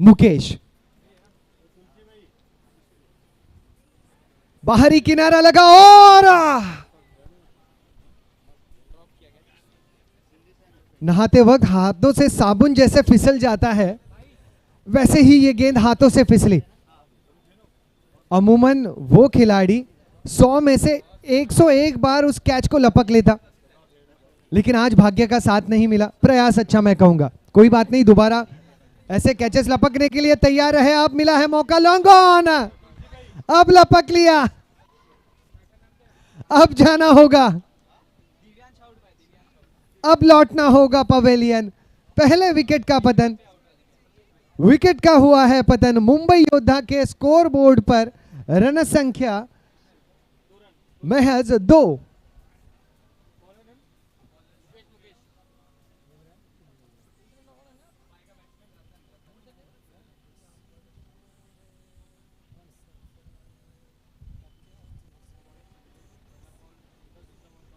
मुकेश, बाहरी किनारा लगा और नहाते वक्त हाथों से साबुन जैसे फिसल जाता है वैसे ही ये गेंद हाथों से फिसली। अमूमन वो खिलाड़ी 100 में से 101 बार उस कैच को लपक लेता, लेकिन आज भाग्य का साथ नहीं मिला। प्रयास अच्छा मैं कहूंगा, कोई बात नहीं, दोबारा ऐसे कैचेस लपकने के लिए तैयार रहे। अब मिला है मौका, लॉन्ग ऑन, अब लपक लिया, अब जाना होगा, अब लौटना होगा पवेलियन। पहले विकेट का पतन, विकेट का हुआ है पतन। मुंबई योद्धा के स्कोर बोर्ड पर रन संख्या महज 2।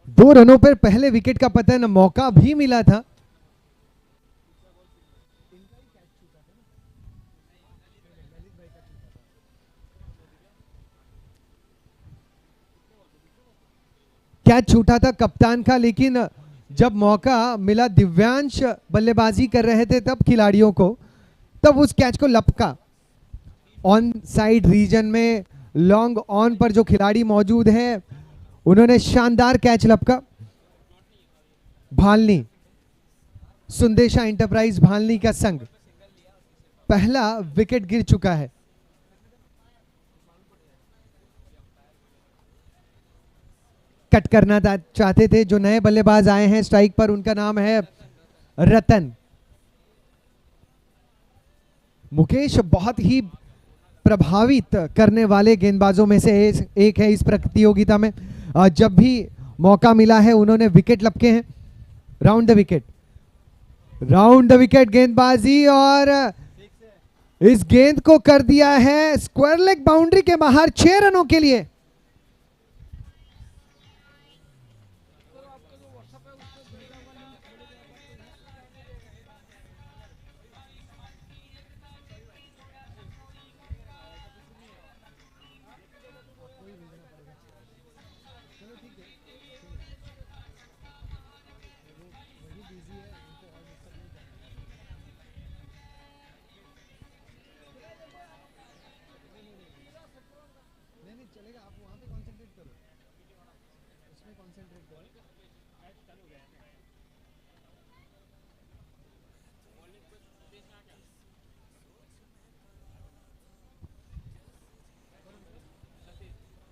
दो रनों पर पहले विकेट का पतन, मौका भी मिला था। कैच छूटा था कप्तान का, लेकिन जब मौका मिला दिव्यांश बल्लेबाजी कर रहे थे तब खिलाड़ियों को, तब उस कैच को लपका। ऑन साइड रीजन में लॉन्ग ऑन पर जो खिलाड़ी मौजूद हैं उन्होंने शानदार कैच लपका। भालनी, सुंदेशा एंटरप्राइज भालनी का संघ, पहला विकेट गिर चुका है। कट करना चाहते थे जो नए बल्लेबाज आए हैं स्ट्राइक पर, उनका नाम है रतन। मुकेश बहुत ही प्रभावित करने वाले गेंदबाजों में से एक है इस प्रतियोगिता में। जब भी मौका मिला है उन्होंने विकेट लपके हैं। Round the wicket, round the wicket गेंदबाजी, और इस गेंद को कर दिया है स्क्वायर लेग बाउंड्री के बाहर 6 रनों के लिए।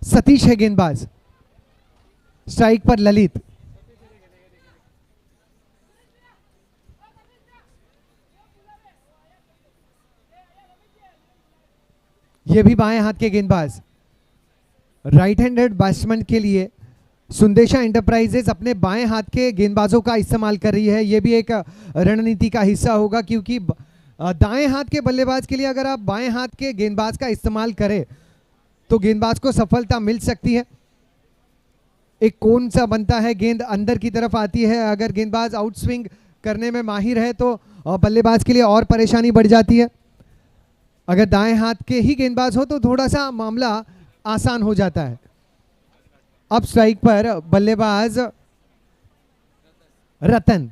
सतीश है गेंदबाज, स्ट्राइक पर ललित। ये भी बाएं हाथ के गेंदबाज। राइट हैंडेड बैट्समैन के लिए सुंदेशा एंटरप्राइजेस अपने बाएं हाथ के गेंदबाजों का इस्तेमाल कर रही है। यह भी एक रणनीति का हिस्सा होगा, क्योंकि दाएं हाथ के बल्लेबाज के लिए अगर आप बाएं हाथ के गेंदबाज का इस्तेमाल करें तो गेंदबाज को सफलता मिल सकती है। एक कोन सा बनता है, गेंद अंदर की तरफ आती है। अगर गेंदबाज आउट स्विंग करने में माहिर है तो बल्लेबाज के लिए और परेशानी बढ़ जाती है। अगर दाएं हाथ के ही गेंदबाज हो तो थोड़ा सा मामला आसान हो जाता है। अब स्ट्राइक पर बल्लेबाज रतन,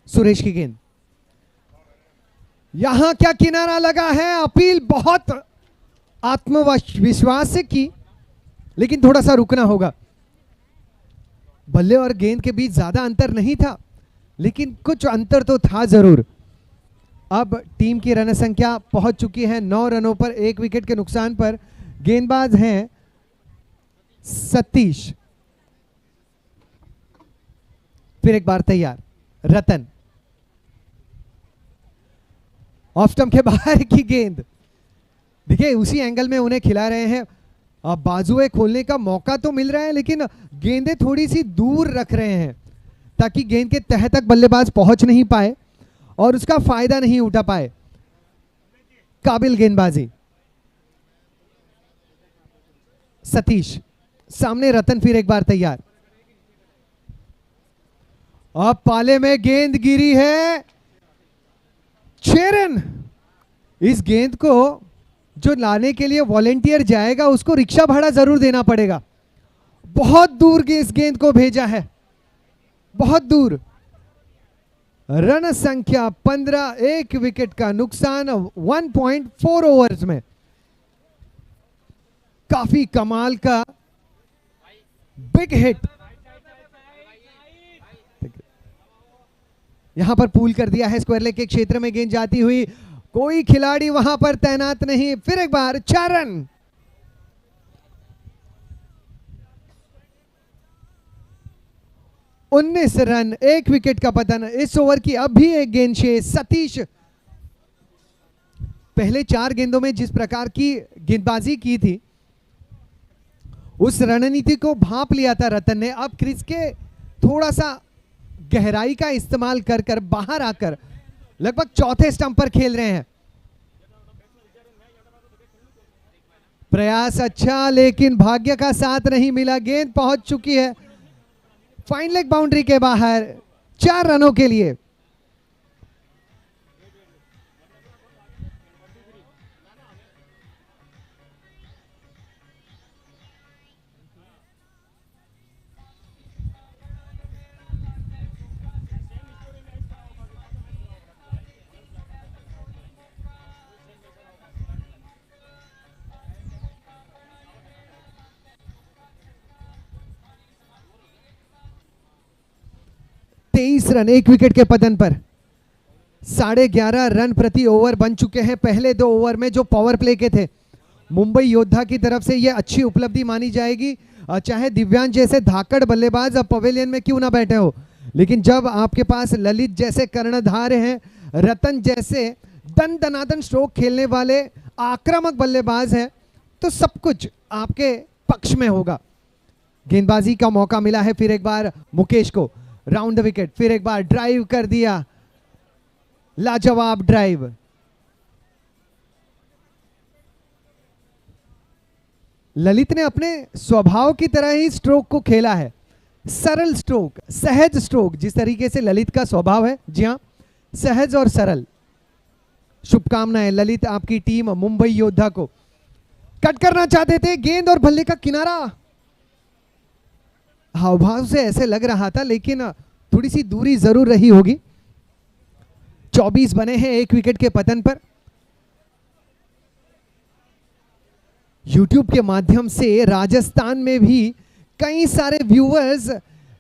सुरेश की गेंद, यहां क्या किनारा लगा है। अपील बहुत आत्मविश्वास से की, लेकिन थोड़ा सा रुकना होगा। बल्ले और गेंद के बीच ज्यादा अंतर नहीं था, लेकिन कुछ अंतर तो था जरूर। अब टीम की रन संख्या पहुंच चुकी है 9 रनों पर, 1 विकेट के नुकसान पर। गेंदबाज हैं सतीश, फिर एक बार तैयार रतन, ऑफ स्टंप के बाहर की गेंद। देखिए उसी एंगल में उन्हें खिला रहे हैं। अब बाजुएं खोलने का मौका तो मिल रहा है, लेकिन गेंदें थोड़ी सी दूर रख रहे हैं ताकि गेंद के तह तक बल्लेबाज पहुंच नहीं पाए और उसका फायदा नहीं उठा पाए। काबिल गेंदबाजी सतीश, सामने रतन, फिर एक बार तैयार। अब पाले में गेंद गिरी है, 6 रन। इस गेंद को जो लाने के लिए वॉलेंटियर जाएगा उसको रिक्शा भाड़ा जरूर देना पड़ेगा। बहुत दूर इस गेंद को भेजा है, बहुत दूर। रन संख्या 15, 1 विकेट का नुकसान 1.4 ओवर्स में। काफी कमाल का बिग हिट। यहां पर पूल कर दिया है स्क्वायर लेग के क्षेत्र में गेंद जाती हुई, कोई खिलाड़ी वहां पर तैनात नहीं। फिर एक बार 4 रन। उन्नीस रन, 1 विकेट का पतन। इस ओवर की अब भी एक गेंद शेष। सतीश, पहले 4 गेंदों में जिस प्रकार की गेंदबाजी की थी उस रणनीति को भांप लिया था रतन ने। अब क्रीज के थोड़ा सा गहराई का इस्तेमाल कर कर बाहर आकर लगभग चौथे स्टंप पर खेल रहे हैं। प्रयास अच्छा, लेकिन भाग्य का साथ नहीं मिला। गेंद पहुंच चुकी है फाइन लेग बाउंड्री के बाहर 4 रनों के लिए। रन 1 विकेट के पतन पर। 11.5 रन प्रति ओवर बन चुके हैं पहले 2 ओवर में जो पावर प्ले के थे। मुंबई योद्धा की तरफ से यह अच्छी उपलब्धि मानी जाएगी। चाहे दिव्यांश जैसे धाकड़ बल्लेबाज अब पवेलियन में क्यों ना बैठे हो, लेकिन जब आपके पास ललित जैसे कर्णधार हैं, रतन जैसे दन दनादन स्ट्रोक खेलने वाले आक्रामक बल्लेबाज हैं, तो सब कुछ आपके पक्ष में होगा। गेंदबाजी का मौका मिला है फिर एक बार मुकेश को। राउंड द विकेट, फिर एक बार ड्राइव कर दिया, लाजवाब ड्राइव। ललित ने अपने स्वभाव की तरह ही स्ट्रोक को खेला है। सरल स्ट्रोक, सहज स्ट्रोक, जिस तरीके से ललित का स्वभाव है, जी हां, सहज और सरल। शुभकामनाएं ललित, आपकी टीम मुंबई योद्धा को। कट करना चाहते थे, गेंद और बल्ले का किनारा हाव भाव से ऐसे लग रहा था, लेकिन थोड़ी सी दूरी जरूर रही होगी। 24 बने हैं 1 विकेट के पतन पर। YouTube के माध्यम से राजस्थान में भी कई सारे व्यूअर्स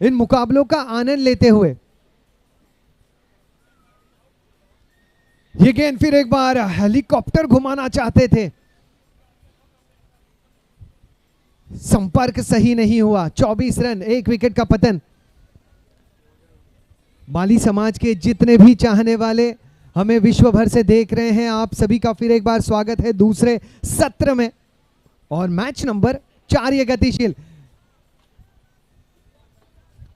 इन मुकाबलों का आनंद लेते हुए। ये गेंद फिर एक बार हेलीकॉप्टर घुमाना चाहते थे, संपर्क सही नहीं हुआ। 24 रन, 1 विकेट का पतन। माली समाज के जितने भी चाहने वाले हमें विश्व भर से देख रहे हैं, आप सभी का फिर एक बार स्वागत है दूसरे सत्र में। और मैच नंबर 4 ये गतिशील।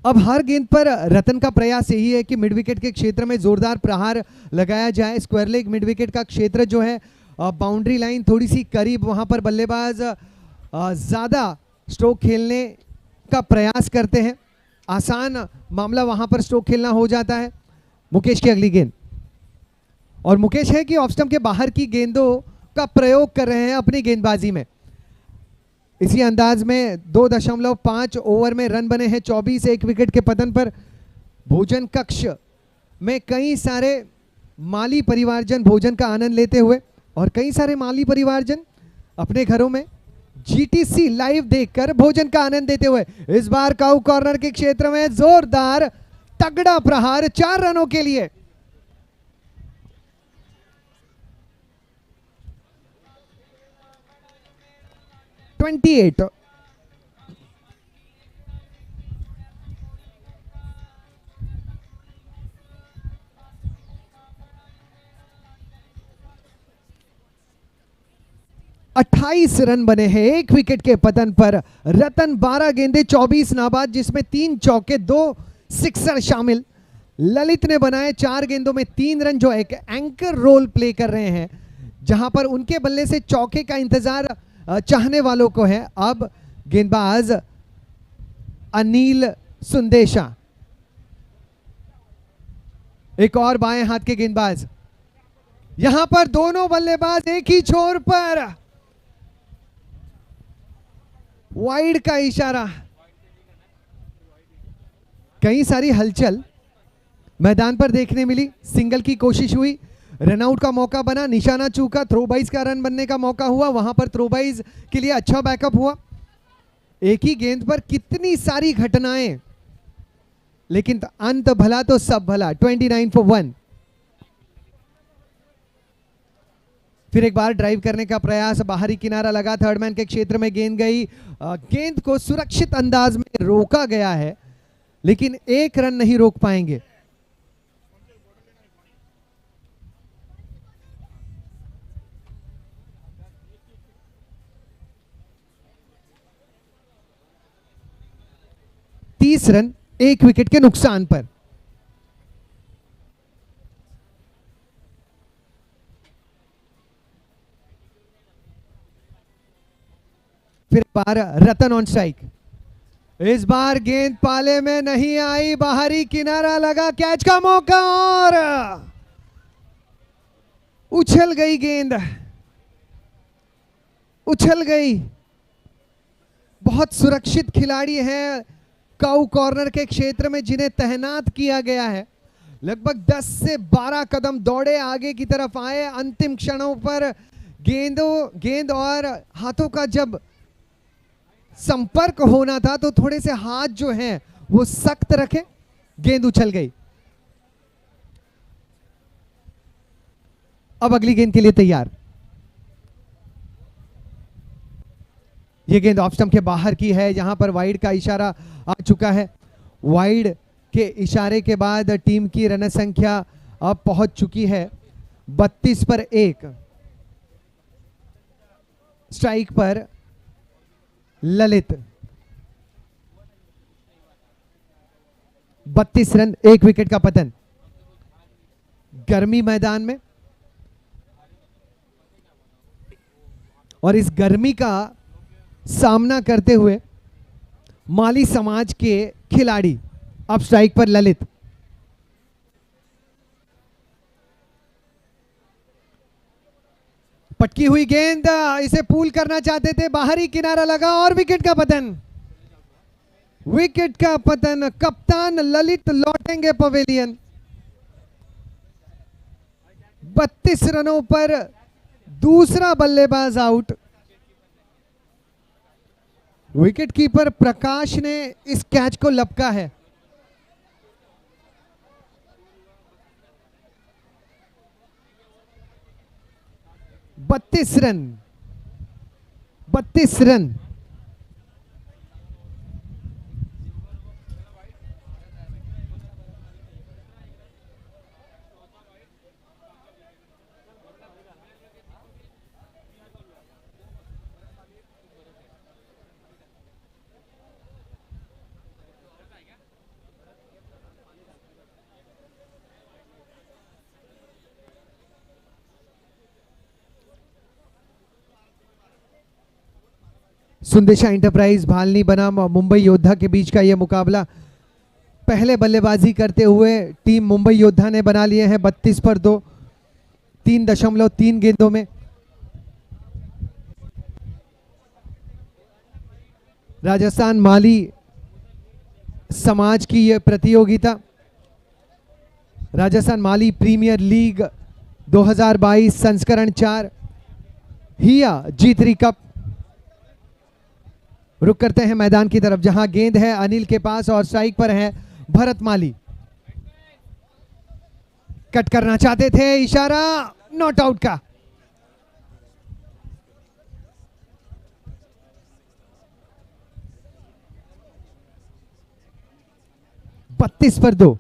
अब हर गेंद पर रतन का प्रयास यही है कि मिड विकेट के क्षेत्र में जोरदार प्रहार लगाया जाए। स्क्वायर लेग मिड विकेट का क्षेत्र जो है, बाउंड्री लाइन थोड़ी सी करीब, वहां पर बल्लेबाज ज्यादा स्ट्रोक खेलने का प्रयास करते हैं। आसान मामला वहां पर स्ट्रोक खेलना हो जाता है। मुकेश की अगली गेंद, और मुकेश है कि ऑफ स्टंप के बाहर की गेंदों का प्रयोग कर रहे हैं अपनी गेंदबाजी में। इसी अंदाज में 2.5 ओवर में रन बने हैं 24, 1 विकेट के पतन पर। भोजन कक्ष में कई सारे माली परिवारजन भोजन का आनंद लेते हुए, और कई सारे माली परिवारजन अपने घरों में जीटीसी लाइव देखकर भोजन का आनंद देते हुए। इस बार काउ कॉर्नर के क्षेत्र में जोरदार तगड़ा प्रहार 4 रनों के लिए। ट्वेंटी 28 रन बने हैं 1 विकेट के पतन पर। रतन 12 गेंदे 24 नाबाद, जिसमें 3 चौके 2 सिक्सर शामिल। ललित ने बनाए 4 गेंदों में 3 रन, जो एक एंकर रोल प्ले कर रहे हैं, जहां पर उनके बल्ले से चौके का इंतजार चाहने वालों को है। अब गेंदबाज अनिल सुंदेशा, एक और बाएं हाथ के गेंदबाज। यहां पर दोनों बल्लेबाज एक ही छोर पर, वाइड का इशारा। कई सारी हलचल मैदान पर देखने मिली, सिंगल की कोशिश हुई, रनआउट का मौका बना, निशाना चूका, थ्रोबाइज का रन बनने का मौका हुआ, वहां पर थ्रोबाइज के लिए अच्छा बैकअप हुआ। एक ही गेंद पर कितनी सारी घटनाएं, लेकिन अंत भला तो सब भला। 29 for 1। फिर एक बार ड्राइव करने का प्रयास, बाहरी किनारा लगा, थर्ड मैन के क्षेत्र में गेंद गई। गेंद को सुरक्षित अंदाज में रोका गया है, लेकिन एक रन नहीं रोक पाएंगे। तीस रन एक विकेट के नुकसान पर। फिर बार रतन ऑन स्ट्राइक। इस बार गेंद पाले में नहीं आई, बाहरी किनारा लगा, कैच का मौका और उछल गई गेंद, उछल गई। बहुत सुरक्षित खिलाड़ी हैं काउ कॉर्नर के क्षेत्र में जिन्हें तैनात किया गया है। लगभग 10 से 12 कदम दौड़े, आगे की तरफ आए, अंतिम क्षणों पर गेंद और हाथों का जब संपर्क होना था तो थोड़े से हाथ जो हैं वो सख्त रखे, गेंद उछल गई। अब अगली गेंद के लिए तैयार। ये गेंद ऑफ स्टंप के बाहर की है, यहां पर वाइड का इशारा आ चुका है। वाइड के इशारे के बाद टीम की रन संख्या अब पहुंच चुकी है 32 पर 1। स्ट्राइक पर ललित। 32 रन, 1 विकेट का पतन। गर्मी मैदान में, और इस गर्मी का सामना करते हुए माली समाज के खिलाड़ी। अब स्ट्राइक पर ललित। पटकी हुई गेंद, इसे पूल करना चाहते थे, बाहरी किनारा लगा और विकेट का पतन। विकेट का पतन। कप्तान ललित लौटेंगे पवेलियन। 32 रनों पर दूसरा बल्लेबाज आउट। विकेट कीपर प्रकाश ने इस कैच को लपका है। बत्तीस रन। सुंदेशा इंटरप्राइज भालनी बनाम मुंबई योद्धा के बीच का यह मुकाबला। पहले बल्लेबाजी करते हुए टीम मुंबई योद्धा ने बना लिए हैं 32 पर 2, 3.3 गेंदों में। राजस्थान माली समाज की यह प्रतियोगिता राजस्थान माली प्रीमियर लीग 2022 संस्करण 4 हिया G3 कप। रुक करते हैं मैदान की तरफ, जहां गेंद है अनिल के पास और स्ट्राइक पर है भरत माली। कट करना चाहते थे, इशारा नॉट आउट का। बत्तीस पर 2।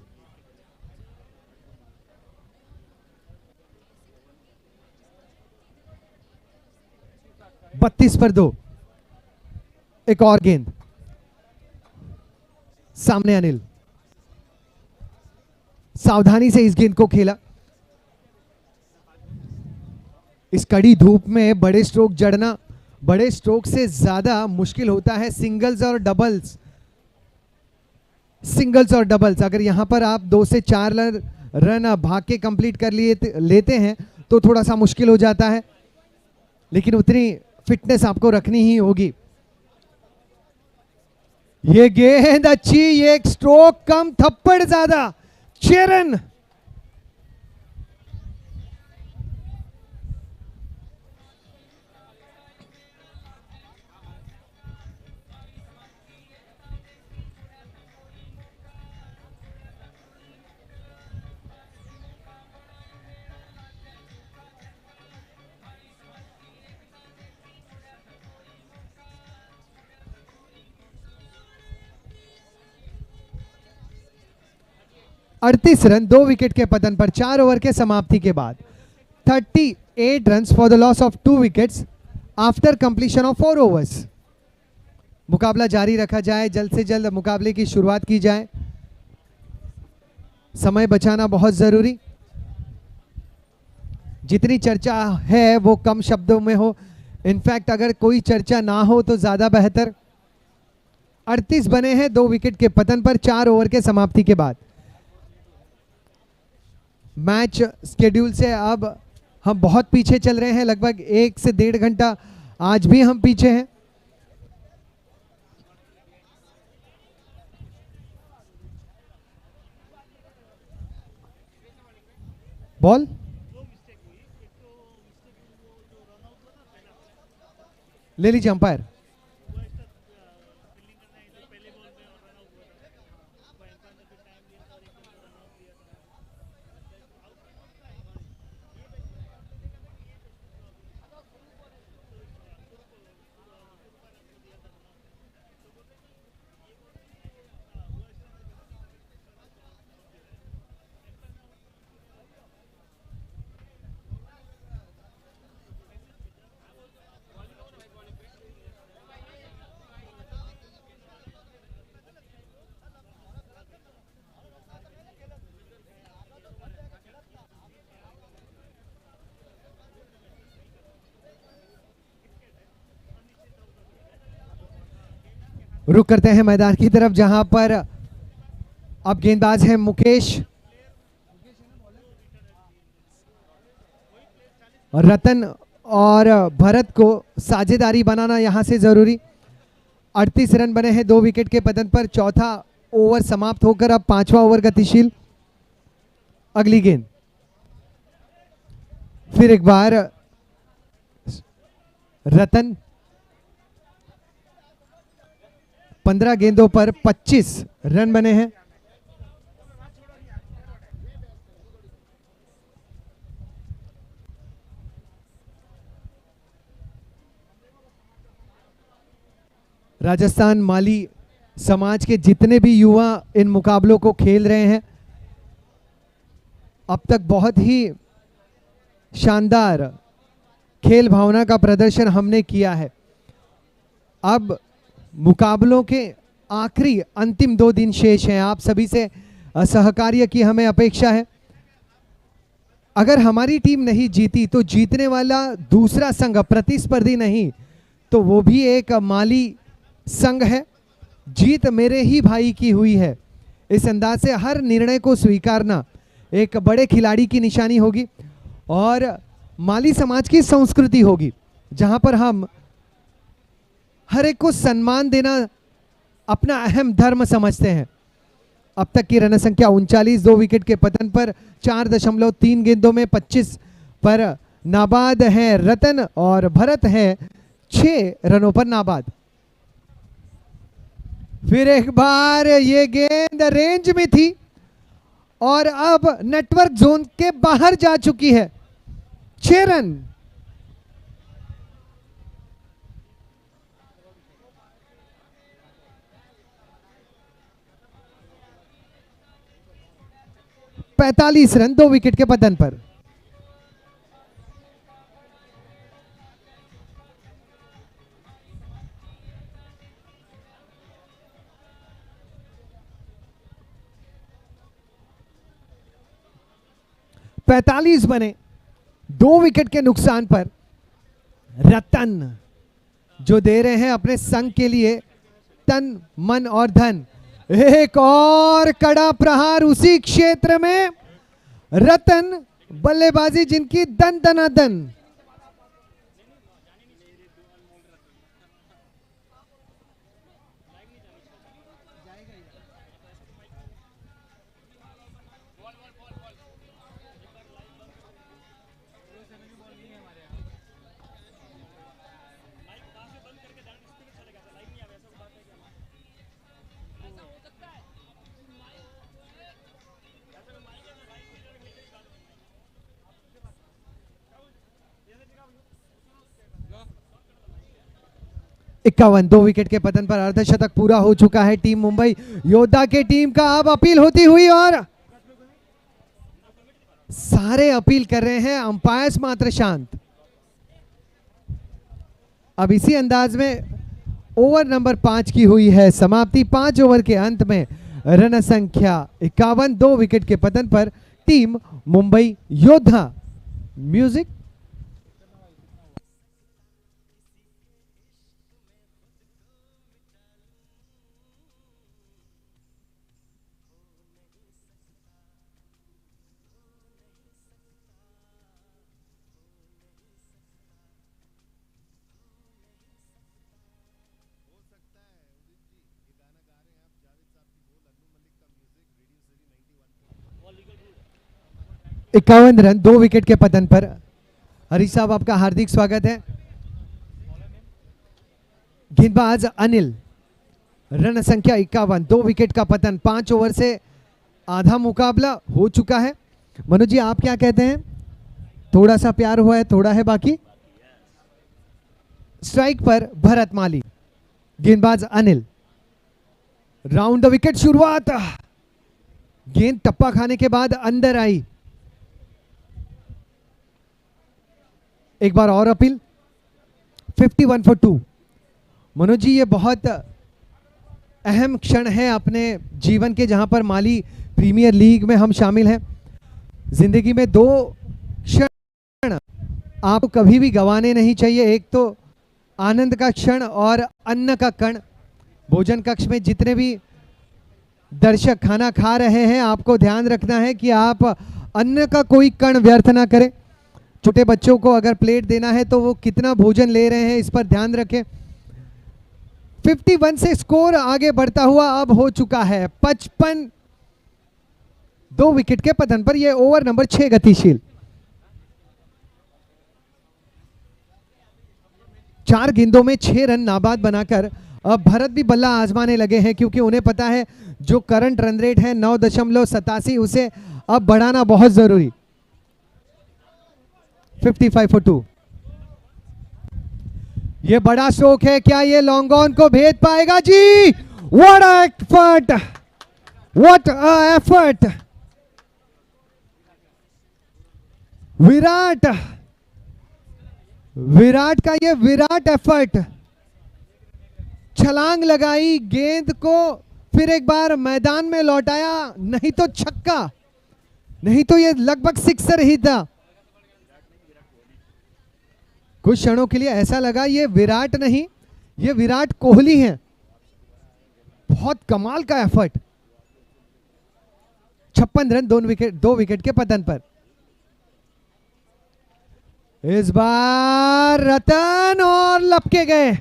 बत्तीस पर 2। एक और गेंद, सामने अनिल सावधानी से इस गेंद को खेला। इस कड़ी धूप में बड़े स्ट्रोक जड़ना बड़े स्ट्रोक से ज्यादा मुश्किल होता है। सिंगल्स और डबल्स, अगर यहां पर आप 2 से 4 रन भाग के कंप्लीट कर लेते हैं तो थोड़ा सा मुश्किल हो जाता है, लेकिन उतनी फिटनेस आपको रखनी ही होगी। ये गेंद अच्छी, ये एक स्ट्रोक कम, थप्पड़ ज्यादा। 6 रन। अड़तीस रन 2 विकेट के पतन पर 4 ओवर के समाप्ति के बाद। 38 run for the loss of 2 wickets after completion of 4 overs. मुकाबला जारी रखा जाए, जल्द से जल्द मुकाबले की शुरुआत की जाए। समय बचाना बहुत जरूरी। जितनी चर्चा है वो कम शब्दों में हो, इनफैक्ट अगर कोई चर्चा ना हो तो ज्यादा बेहतर। 38 बने हैं 2 विकेट के पतन पर 4 ओवर के समाप्ति के बाद। मैच स्केड्यूल से अब हम बहुत पीछे चल रहे हैं, लगभग 1 से 1.5 घंटा आज भी हम पीछे हैं। बॉल ले लीजिए अंपायर। रुक करते हैं मैदान की तरफ, जहां पर अब गेंदबाज हैं मुकेश, रतन और भरत को साझेदारी बनाना यहां से जरूरी। 38 रन बने हैं 2 विकेट के पतन पर। चौथा ओवर समाप्त होकर अब 5वां ओवर गतिशील। अगली गेंद फिर एक बार रतन। 15 गेंदों पर 25 रन बने हैं। राजस्थान माली समाज के जितने भी युवा इन मुकाबलों को खेल रहे हैं, अब तक बहुत ही शानदार खेल भावना का प्रदर्शन हमने किया है। अब मुकाबलों के आखिरी अंतिम 2 दिन शेष हैं। आप सभी से सहकार्य की हमें अपेक्षा है। अगर हमारी टीम नहीं जीती तो जीतने वाला दूसरा संघ प्रतिस्पर्धी नहीं तो वो भी एक माली संघ है। जीत मेरे ही भाई की हुई है। इस अंदाज से हर निर्णय को स्वीकारना एक बड़े खिलाड़ी की निशानी होगी और माली समाज की संस्कृति होगी, जहां पर हम हर एक को सम्मान देना अपना अहम धर्म समझते हैं। अब तक की रन संख्या 39, 2 विकेट के पतन पर 4.3 गेंदों में 25 पर नाबाद है रतन और भरत है 6 रनों पर नाबाद। फिर एक बार ये गेंद रेंज में थी और अब नेटवर्क जोन के बाहर जा चुकी है। 6 रन। पैंतालीस रन 2 विकेट के पतन पर। पैंतालीस बने 2 विकेट के नुकसान पर। रतन जो दे रहे हैं अपने संघ के लिए तन मन और धन। एक और कड़ा प्रहार उसी क्षेत्र में। रतन बल्लेबाजी जिनकी दन दनादन। इक्यावन, 2 विकेट के पतन पर अर्धशतक पूरा हो चुका है टीम मुंबई योद्धा के टीम का। अब अपील होती हुई और सारे अपील कर रहे हैं, अंपायर्स मात्र शांत। अब इसी अंदाज में ओवर नंबर 5 की हुई है समाप्ति। 5 ओवर के अंत में रन संख्या 51, 2 विकेट के पतन पर टीम मुंबई योद्धा। म्यूजिक। इक्यावन रन, 2 विकेट के पतन पर। हरीश साहब आपका हार्दिक स्वागत है। गेंदबाज अनिल, रन संख्या 51, 2 विकेट का पतन। 5 ओवर से आधा मुकाबला हो चुका है। मनोज जी आप क्या कहते हैं? थोड़ा सा प्यार हुआ है, थोड़ा है बाकी। स्ट्राइक पर भरत माली, गेंदबाज अनिल, राउंड द विकेट शुरुआत। गेंद टप्पा खाने के बाद अंदर आई। एक बार और अपील। 51 फॉर 2। मनोज जी ये बहुत अहम क्षण है अपने जीवन के, जहां पर माली प्रीमियर लीग में हम शामिल हैं। जिंदगी में 2 क्षण आपको कभी भी गंवाने नहीं चाहिए। एक तो आनंद का क्षण और अन्न का कण। भोजन कक्ष में जितने भी दर्शक खाना खा रहे हैं, आपको ध्यान रखना है कि आप अन्न का कोई कण व्यर्थ ना करें। छोटे बच्चों को अगर प्लेट देना है तो वो कितना भोजन ले रहे हैं इस पर ध्यान रखें। 51 से स्कोर आगे बढ़ता हुआ अब हो चुका है 55, 2 विकेट के पतन पर। यह ओवर नंबर 6 गतिशील। 4 गेंदों में 6 रन नाबाद बनाकर अब भरत भी बल्ला आजमाने लगे हैं, क्योंकि उन्हें पता है जो करंट रन रेट है 9.87, उसे अब बढ़ाना बहुत जरूरी। 55 फॉर 2। ये बड़ा स्ट्रोक है, क्या ये लॉन्ग ऑन को भेद पाएगा जी? What a effort, what a effort. Virat का ये विराट एफर्ट। छलांग लगाई, गेंद को फिर एक बार मैदान में लौटाया, नहीं तो छक्का, नहीं तो ये लगभग सिक्सर ही था। कुछ क्षणों के लिए ऐसा लगा ये विराट नहीं, ये विराट कोहली हैं। बहुत कमाल का एफर्ट। 56 रन, 2 विकेट के पतन पर। इस बार रतन और लपके गए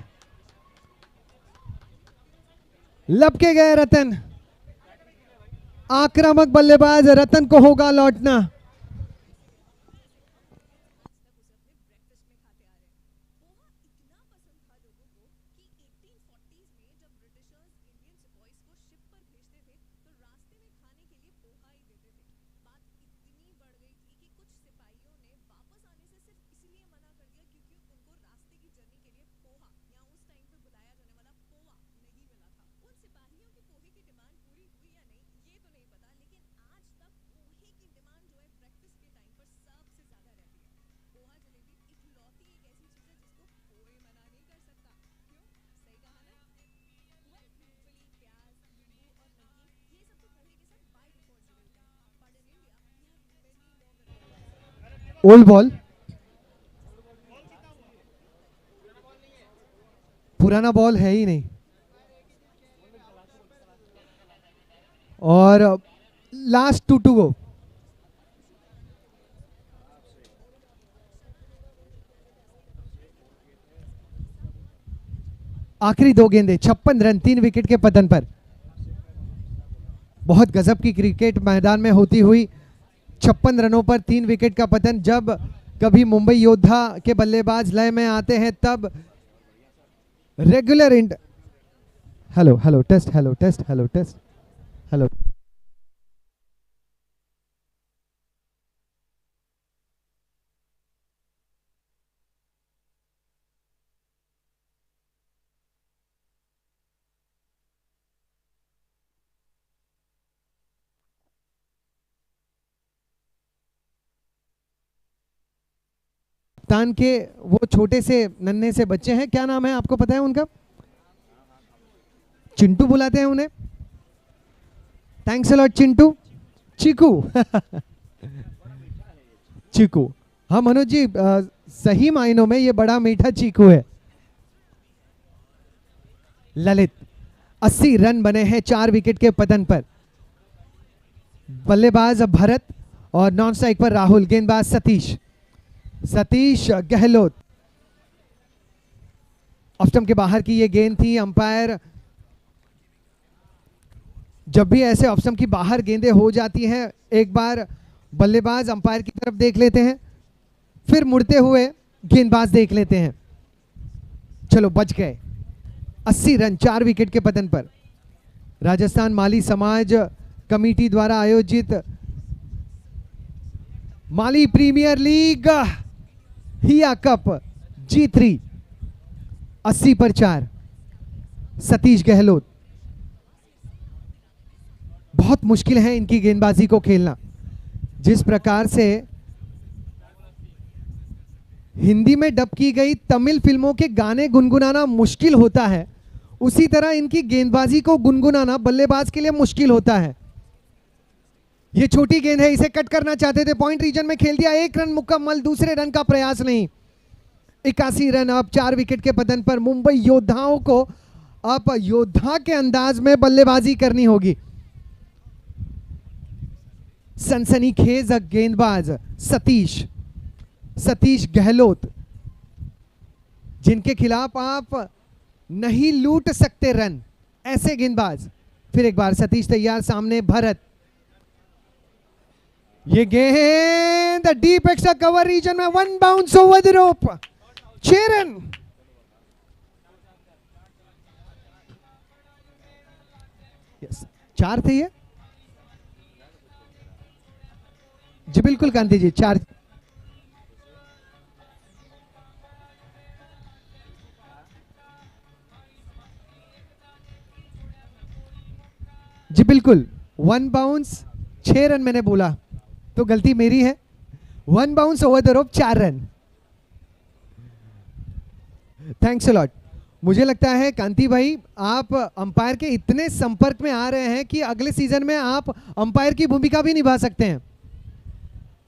रतन। आक्रामक बल्लेबाज रतन को होगा लौटना। ओल्ड बॉल, पुराना बॉल है ही नहीं। और लास्ट 2 टू गो। आखिरी 2 गेंदें, 56 रन 3 विकेट के पतन पर। बहुत गजब की क्रिकेट मैदान में होती हुई 56 रनों पर 3 विकेट का पतन। जब कभी मुंबई योद्धा के बल्लेबाज लय में आते हैं तब regular hello hello test, hello test, hello test, hello. तान के वो छोटे से नन्हे से बच्चे हैं, क्या नाम है आपको पता है उनका? चिंटू बुलाते हैं उन्हें। Thanks a lot Chintu. Cheeku Cheeku, हाँ मनोज जी, सही मायनों में ये बड़ा मीठा चीकू है। ललित, 80 रन बने हैं 4 विकेट के पतन पर। बल्लेबाज भरत और नॉन स्ट्राइक पर राहुल, गेंदबाज सतीश गहलोत। ऑफ स्टंप के बाहर की ये गेंद थी। अंपायर जब भी ऐसे ऑफ स्टंप की बाहर गेंदें हो जाती हैं, एक बार बल्लेबाज अंपायर की तरफ देख लेते हैं, फिर मुड़ते हुए गेंदबाज देख लेते हैं। चलो बच गए। 80 रन 4 विकेट के पतन पर। राजस्थान माली समाज कमेटी द्वारा आयोजित माली प्रीमियर लीग हिया कप G3, 80 पर 4। सतीश गहलोत, बहुत मुश्किल है इनकी गेंदबाजी को खेलना। जिस प्रकार से हिंदी में डब की गई तमिल फिल्मों के गाने गुनगुनाना मुश्किल होता है, उसी तरह इनकी गेंदबाजी को गुनगुनाना बल्लेबाज के लिए मुश्किल होता है। ये छोटी गेंद है, इसे कट करना चाहते थे, पॉइंट रीजन में खेल दिया। 1 रन मुकम्मल, दूसरे रन का प्रयास नहीं। 81 रन अब 4 विकेट के पतन पर। मुंबई योद्धाओं को अब योद्धा के अंदाज में बल्लेबाजी करनी होगी। सनसनीखेज गेंदबाज सतीश गहलोत, जिनके खिलाफ आप नहीं लूट सकते रन, ऐसे गेंदबाज। फिर एक बार सतीश तैयार, सामने भरत। ये गेंद डीप एक्स्ट्रा कवर रीजन में, 1 bounce over the rope, 6 run. Yes, 4 थे ये जी, बिल्कुल कांति जी, 4। जी बिल्कुल, 1 बाउंस 6 रन मैंने बोला तो गलती मेरी है। 1 bounce over the rope, 4 run. Thanks a lot. मुझे लगता है कांति भाई, आप अंपायर के इतने संपर्क में आ रहे हैं कि अगले सीजन में आप अंपायर की भूमिका भी निभा सकते हैं।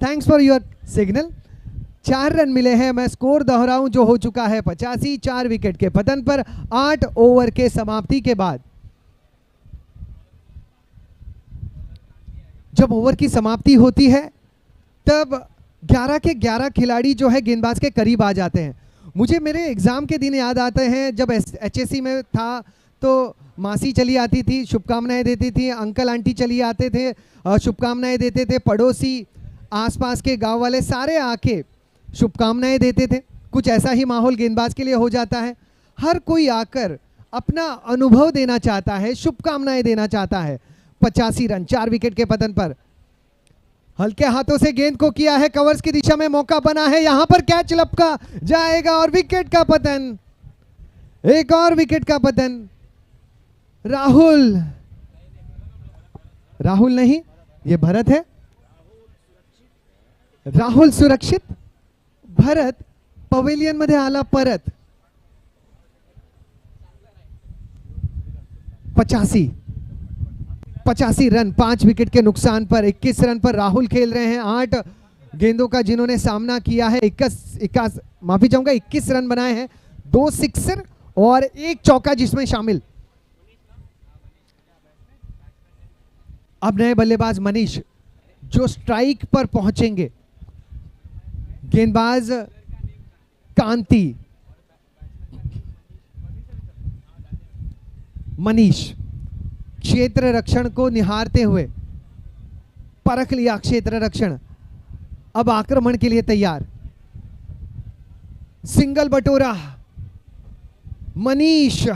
Thanks for your signal. 4 run मिले हैं। मैं स्कोर दोहराऊं जो हो चुका है 85, 4 विकेट के पतन पर 8 ओवर के समाप्ति के बाद। जब ओवर की समाप्ति होती है तब 11 के 11 खिलाड़ी जो है गेंदबाज के करीब आ जाते हैं। मुझे मेरे एग्जाम के दिन याद आते हैं, जब HSC में था तो मासी चली आती थी, शुभकामनाएं देती थी, अंकल आंटी चली आते थे, शुभकामनाएं देते थे, पड़ोसी आसपास के गांव वाले सारे आके शुभकामनाएं देते थे। कुछ ऐसा ही माहौल गेंदबाज के लिए हो जाता है। हर कोई आकर अपना अनुभव देना चाहता है, शुभकामनाएं देना चाहता है। 85 रन 4 विकेट के पतन पर। हल्के हाथों से गेंद को किया है, कवर्स की दिशा में मौका बना है, यहां पर कैच लपका जाएगा और विकेट का पतन। एक और विकेट का पतन। राहुल नहीं, ये भरत है। राहुल सुरक्षित, भरत पवेलियन मध्ये आला परत। 85 रन 5 विकेट के नुकसान पर। 21 रन पर राहुल खेल रहे हैं। 8 गेंदों का जिन्होंने सामना किया है, 21 रन बनाए हैं, 2 सिक्सर और 1 चौका जिसमें शामिल। अब नए बल्लेबाज मनीष जो स्ट्राइक पर पहुंचेंगे। गेंदबाज कांति, मनीष क्षेत्र रक्षण को निहारते हुए परख लिया क्षेत्र रक्षण, अब आक्रमण के लिए तैयार। सिंगल बटोरा मनीष,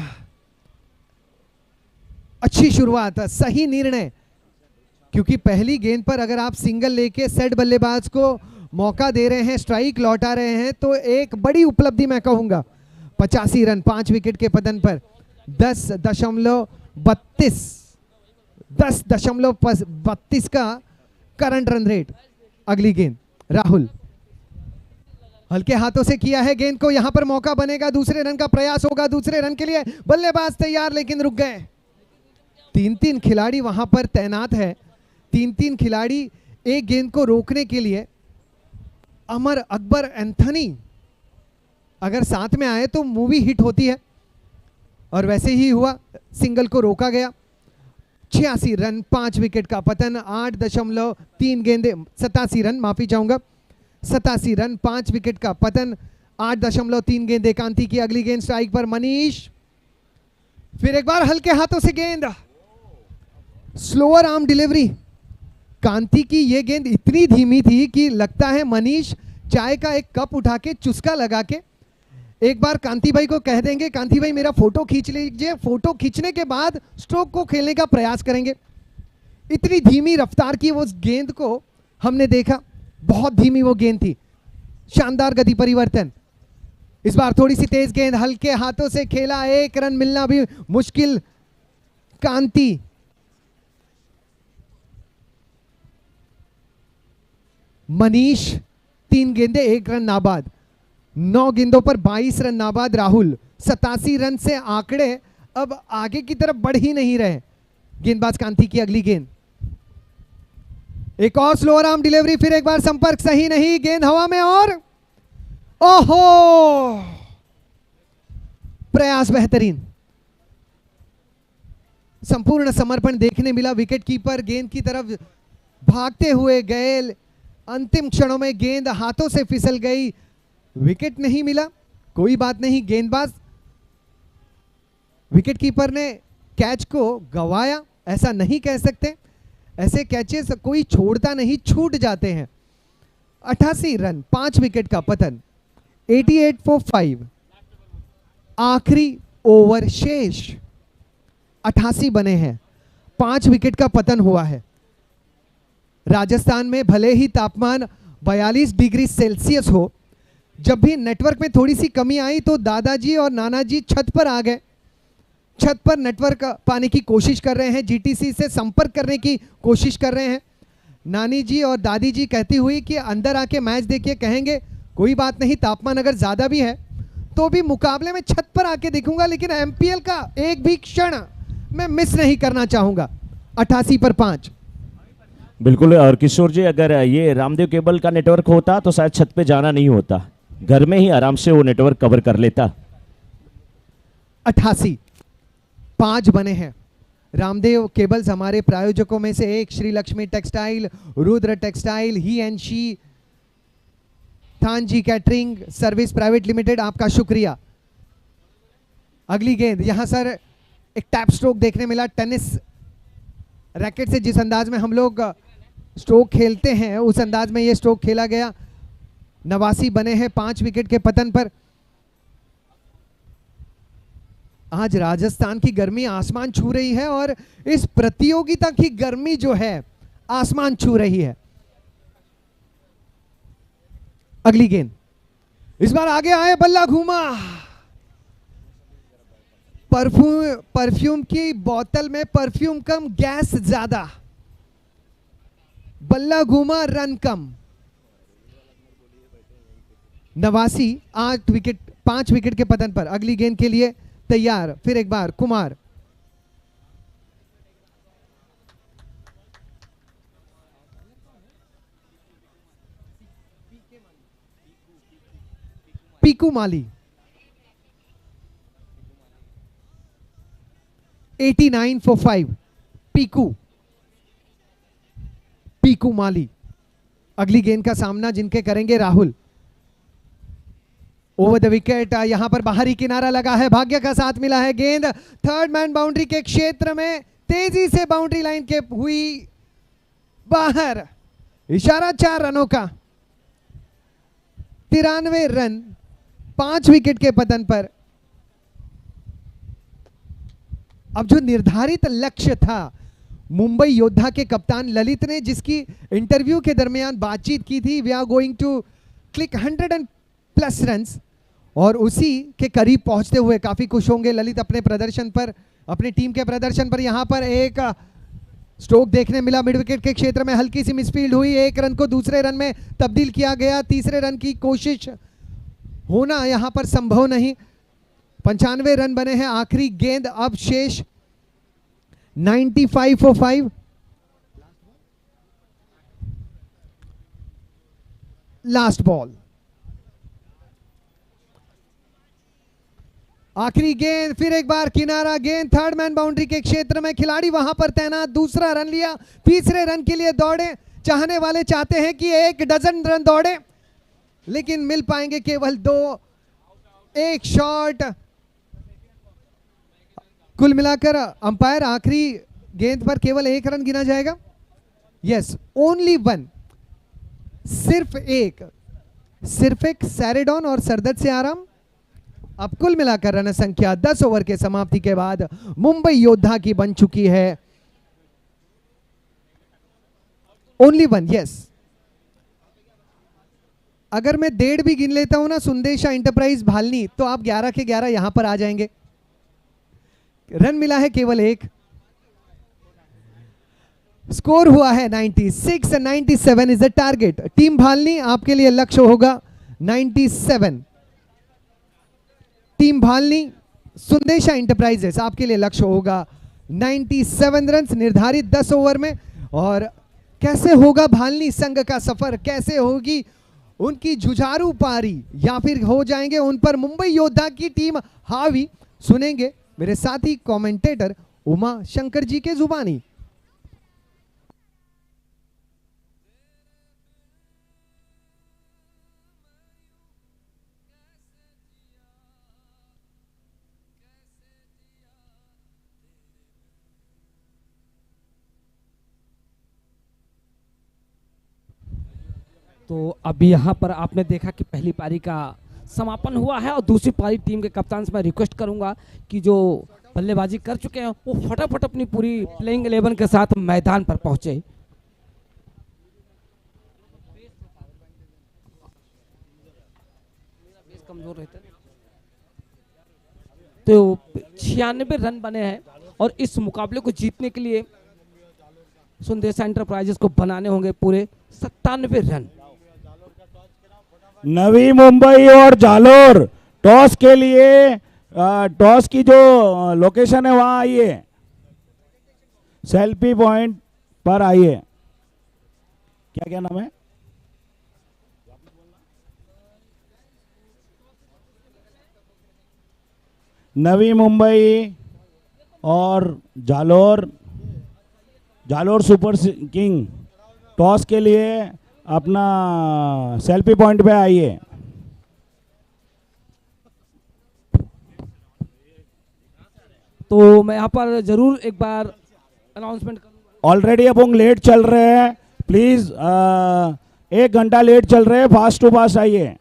अच्छी शुरुआत, सही निर्णय, क्योंकि पहली गेंद पर अगर आप सिंगल लेके सेट बल्लेबाज को मौका दे रहे हैं, स्ट्राइक लौटा रहे हैं, तो एक बड़ी उपलब्धि मैं कहूंगा। 85 रन 5 विकेट के पतन पर 10.32 का करंट रन रेट। अगली गेंद राहुल, हल्के हाथों से किया है गेंद को, यहां पर मौका बनेगा, दूसरे रन का प्रयास होगा, दूसरे रन के लिए बल्लेबाज तैयार लेकिन रुक गए। 3-3 खिलाड़ी वहां पर तैनात है, 3-3 खिलाड़ी एक गेंद को रोकने के लिए। अमर अकबर एंथनी अगर साथ में आए तो मूवी हिट होती है, और वैसे ही हुआ, सिंगल को रोका गया। 86 रन 5 विकेट का पतन, 8.3 गेंदे, 87 रन, माफी चाहूंगा, 87 रन 5 विकेट का पतन, 8.3 गेंदे। कांति की अगली गेंद स्ट्राइक पर मनीष, फिर एक बार हल्के हाथों से गेंद, स्लोअर आर्म डिलीवरी। कांति की यह गेंद इतनी धीमी थी कि लगता है मनीष चाय का एक कप उठा के चुस्का लगा के एक बार कांति भाई को कह देंगे, कांति भाई मेरा फोटो खींच लीजिए, फोटो खींचने के बाद स्ट्रोक को खेलने का प्रयास करेंगे। इतनी धीमी रफ्तार की वो गेंद को हमने देखा, बहुत धीमी वो गेंद थी, शानदार गति परिवर्तन। इस बार थोड़ी सी तेज गेंद, हल्के हाथों से खेला, एक रन मिलना भी मुश्किल। कांति मनीष 3 गेंदे 1 रन नाबाद, 9 गेंदों पर 22 रन नाबाद। राहुल 87 रन से आंकड़े अब आगे की तरफ बढ़ ही नहीं रहे। गेंदबाज कांति की अगली गेंद, एक और स्लोअर आर्म डिलीवरी, फिर एक बार संपर्क सही नहीं, गेंद हवा में और ओहो, प्रयास बेहतरीन, संपूर्ण समर्पण देखने मिला। विकेट कीपर गेंद की तरफ भागते हुए गए, अंतिम क्षणों में गेंद हाथों से फिसल गई, विकेट नहीं मिला, कोई बात नहीं। गेंदबाज विकेट कीपर ने कैच को गवाया, ऐसा नहीं कह सकते, ऐसे कैचेस कोई छोड़ता नहीं, छूट जाते हैं। 88 रन 5 विकेट का पतन, 88 for 5, आखिरी ओवर शेष, 88 बने हैं, 5 विकेट का पतन हुआ है। राजस्थान में भले ही तापमान 42 डिग्री सेल्सियस हो, जब भी नेटवर्क में थोड़ी सी कमी आई तो दादाजी और नानाजी छत पर आ गए, छत पर नेटवर्क पाने की कोशिश कर रहे हैं, जीटीसी से संपर्क करने की कोशिश कर रहे हैं। नानी जी और दादी जी कहती हुई कि अंदर आके मैच देखिए, कहेंगे कोई बात नहीं, तापमान अगर ज़्यादा भी है तो भी मुकाबले में छत पर आके देखूंगा, लेकिन एमपीएल का एक भी क्षण मैं मिस नहीं करना चाहूंगा। 88 पर 5। बिल्कुल, और किशोर जी, अगर ये रामदेव केबल का नेटवर्क होता तो शायद छत पे जाना नहीं होता, घर में ही आराम से वो नेटवर्क कवर कर लेता। 88 5 बने हैं। रामदेव केबल्स हमारे प्रायोजकों में से एक, Shri Lakshmi textile, Rudra textile, he and she, Thanji catering service private limited, आपका शुक्रिया। अगली गेंद, यहां सर एक टैप स्ट्रोक देखने मिला, टेनिस रैकेट से जिस अंदाज में हम लोग स्ट्रोक खेलते हैं उस अंदाज में ये स्ट्रोक खेला गया। 89 बने हैं 5 विकेट के पतन पर। आज राजस्थान की गर्मी आसमान छू रही है और इस प्रतियोगिता की गर्मी जो है आसमान छू रही है। अगली गेंद, इस बार आगे आए, बल्ला घूमा, परफ्यूम की बोतल में परफ्यूम कम, गैस ज्यादा, बल्ला घूमा, रन कम। 89 5 विकेट के पतन पर। अगली गेंद के लिए तैयार, फिर एक बार कुमार, पीकू माली, 89 for 5, पीकू माली। अगली गेंद का सामना जिनके करेंगे राहुल। ओवर द विकेट, यहां पर बाहरी किनारा लगा है, भाग्य का साथ मिला है, गेंद थर्ड मैन बाउंड्री के क्षेत्र में तेजी से बाउंड्री लाइन के हुई बाहर। इशारा 4 रनों का, 93 रन 5 विकेट के पतन पर। अब जो निर्धारित लक्ष्य था मुंबई योद्धा के कप्तान ललित ने, जिसकी इंटरव्यू के दरमियान बातचीत की थी, we are going to click 100+ runs, और उसी के करीब पहुंचते हुए काफी खुश होंगे ललित अपने प्रदर्शन पर, अपनी टीम के प्रदर्शन पर। यहां पर एक स्ट्रोक देखने मिला मिड विकेट के क्षेत्र में, हल्की सी मिसफील्ड हुई, 1 रन को दूसरे रन में तब्दील किया गया, तीसरे रन की कोशिश होना यहां पर संभव नहीं। 95 रन बने हैं, आखिरी गेंद अब शेष 95 for 5। लास्ट बॉल, आखिरी गेंद, फिर एक बार किनारा, गेंद थर्ड मैन बाउंड्री के क्षेत्र में, खिलाड़ी वहां पर तैनात, दूसरा रन लिया, तीसरे रन के लिए दौड़े। चाहने वाले चाहते हैं कि 1 डजन रन दौड़े, लेकिन मिल पाएंगे केवल 2। एक शॉट, कुल मिलाकर अंपायर आखिरी गेंद पर केवल 1 रन गिना जाएगा। यस, ओनली 1, सिर्फ एक सैरेडॉन और सरदर्द से आराम। अब कुल मिलाकर रन संख्या 10 ओवर के समाप्ति के बाद मुंबई योद्धा की बन चुकी है ओनली 1। यस, अगर मैं 1.5 भी गिन लेता हूं ना सुंदेशा इंटरप्राइज भालनी, तो आप 11 के 11 यहां पर आ जाएंगे। रन मिला है केवल 1, स्कोर हुआ है 96। 97 इज द टारगेट। टीम भालनी आपके लिए लक्ष्य होगा 97। टीम भालनी सुंदेशा इंटरप्राइजेस आपके लिए लक्ष्य होगा 97 रन निर्धारित 10 ओवर में। और कैसे होगा भालनी संघ का सफर, कैसे होगी उनकी जुझारू पारी, या फिर हो जाएंगे उन पर मुंबई योद्धा की टीम हावी, सुनेंगे मेरे साथी कमेंटेटर उमा शंकर जी के जुबानी। तो अभी यहाँ पर आपने देखा कि पहली पारी का समापन हुआ है, और दूसरी पारी टीम के कप्तान से मैं रिक्वेस्ट करूंगा कि जो बल्लेबाजी कर चुके हैं वो फटाफट अपनी पूरी प्लेइंग 11 के साथ मैदान पर पहुंचे। कमजोर रहते तो 96 रन बने हैं, और इस मुकाबले को जीतने के लिए सुंदेशा एंटरप्राइजेस को बनाने होंगे पूरे 97 रन। नवी मुंबई और जालोर टॉस के लिए, टॉस की जो लोकेशन है वहां आइए, सेल्फी पॉइंट पर आइए। क्या क्या नाम है? नवी मुंबई और जालोर सुपर किंग टॉस के लिए अपना सेल्फी पॉइंट पे आइए। तो मैं यहाँ पर जरूर एक बार अनाउंसमेंट करूंगा। ऑलरेडी अपन लेट चल रहे हैं, प्लीज 1 घंटा लेट चल रहे हैं, फास्ट टू फास्ट आइए।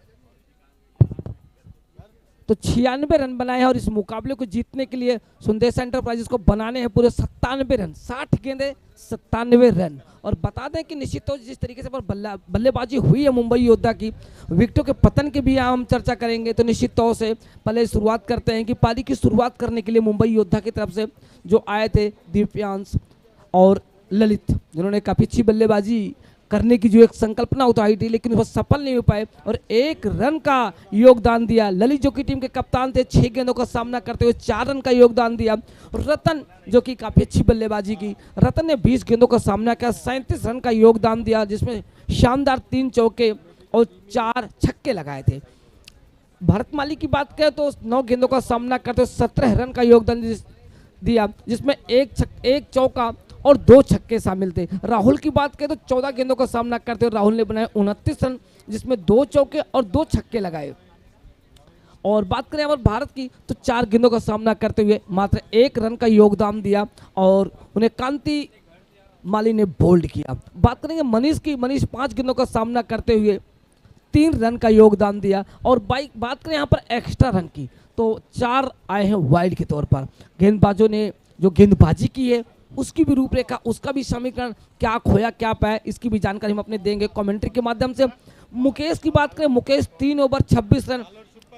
तो 96 रन बनाए हैं, और इस मुकाबले को जीतने के लिए सुंदेशा एंटरप्राइजेस को बनाने हैं पूरे 97 रन। 60 गेंदे 97 रन। और बता दें कि निश्चित तौर जिस तरीके से पर बल्लेबाजी हुई है मुंबई योद्धा की, विकेटों के पतन की भी यहाँ हम चर्चा करेंगे। तो निश्चित तौर से पहले शुरुआत करते हैं कि पारी की शुरुआत करने के लिए मुंबई योद्धा की तरफ से जो आए थे दिव्यांश और ललित, जिन्होंने काफ़ी अच्छी बल्लेबाजी करने की जो एक संकल्पना उतारी थी, लेकिन वह सफल नहीं हो पाए और 1 रन का योगदान दिया। ललित जो कि टीम के कप्तान थे, 6 गेंदों का सामना करते हुए 4 रन का योगदान दिया। रतन जो कि काफ़ी अच्छी बल्लेबाजी की, रतन ने 20 गेंदों का सामना किया, 37 रन का योगदान दिया, जिसमें शानदार 3 चौके और 4 छक्के लगाए थे। भरत माली की बात करें तो 9 गेंदों का सामना करते हुए 17 रन का योगदान दिया, जिसमें एक चौका और 2 छक्के शामिल थे। राहुल की बात करें तो 14 गेंदों का सामना करते हुए राहुल ने बनाए 29 रन, जिसमें 2 चौके और 2 छक्के लगाए। और बात करें अगर भारत की तो 4 गेंदों का सामना करते हुए मात्र 1 रन का योगदान दिया और उन्हें कांति माली ने बोल्ड किया। बात करेंगे मनीष की, मनीष 5 गेंदों का सामना करते हुए 3 रन का योगदान दिया। और बात करें यहाँ पर एक्स्ट्रा रन की तो 4 आए हैं वाइल्ड के तौर पर। गेंदबाजों ने जो गेंदबाजी की है उसकी भी रूपरेखा, उसका भी समीकरण, क्या खोया क्या पाया, इसकी भी जानकारी हम अपने देंगे कमेंट्री के माध्यम से। मुकेश की बात करें, Mukesh 3 over 26 run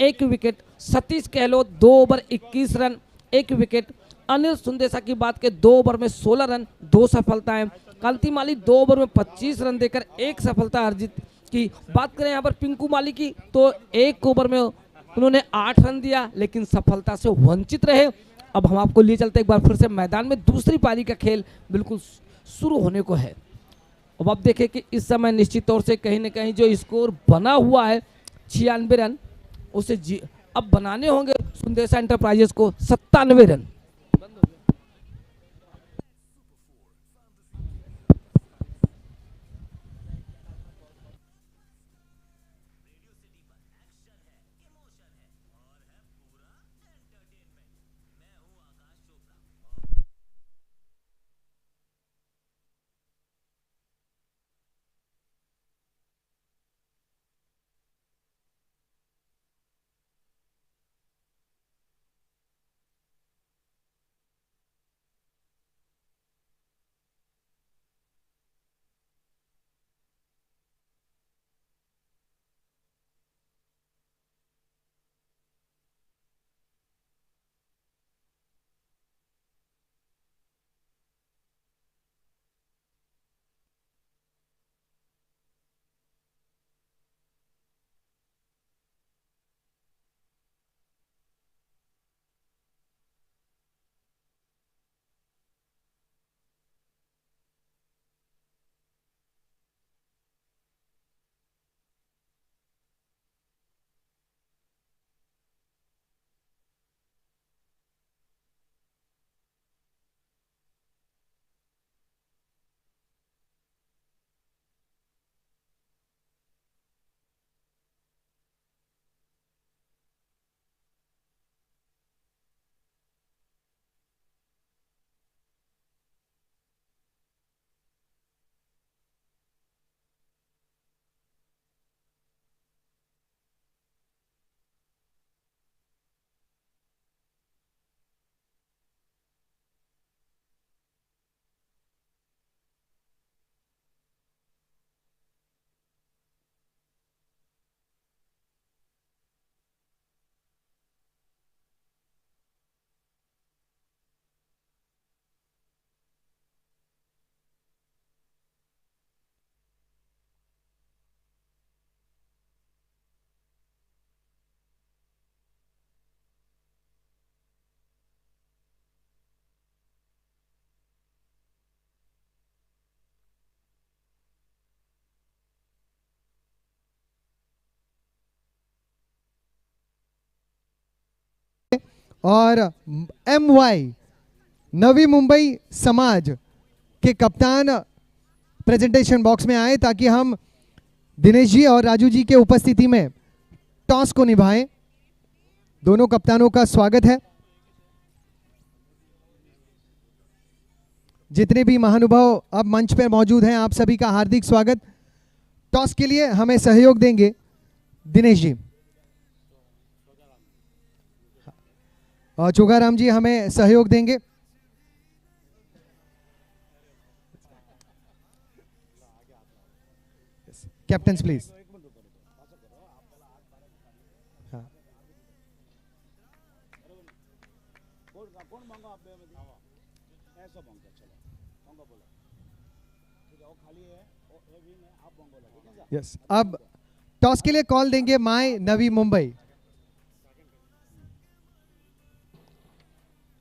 1 wicket. Satish Gehlot 2 over 21 run 1 wicket. Anil Sundesha की बात करें 2 ओवर में 16 रन 2 सफलताएं। कांति माली 2 ओवर में 25 रन देकर 1 सफलता अर्जित की। बात करें यहाँ पर पिंकू माली की तो 1 ओवर में उन्होंने 8 रन दिया लेकिन सफलता से वंचित रहे। अब हम आपको लिए चलते एक बार फिर से मैदान में, दूसरी पारी का खेल बिल्कुल शुरू होने को है। अब आप देखें कि इस समय निश्चित तौर से कहीं ना कहीं जो स्कोर बना हुआ है 96 रन, उसे अब बनाने होंगे सुंदेशा एंटरप्राइजेस को 97 रन। और MY नवी मुंबई समाज के कप्तान प्रेजेंटेशन बॉक्स में आए ताकि हम दिनेश जी और राजू जी के उपस्थिति में टॉस को निभाएं। दोनों कप्तानों का स्वागत है। जितने भी महानुभाव अब मंच पर मौजूद हैं, आप सभी का हार्दिक स्वागत। टॉस के लिए हमें सहयोग देंगे दिनेश जी और चोगाराम जी हमें सहयोग देंगे। Captain please. यस, अब टॉस के लिए कॉल देंगे माय नवी मुंबई।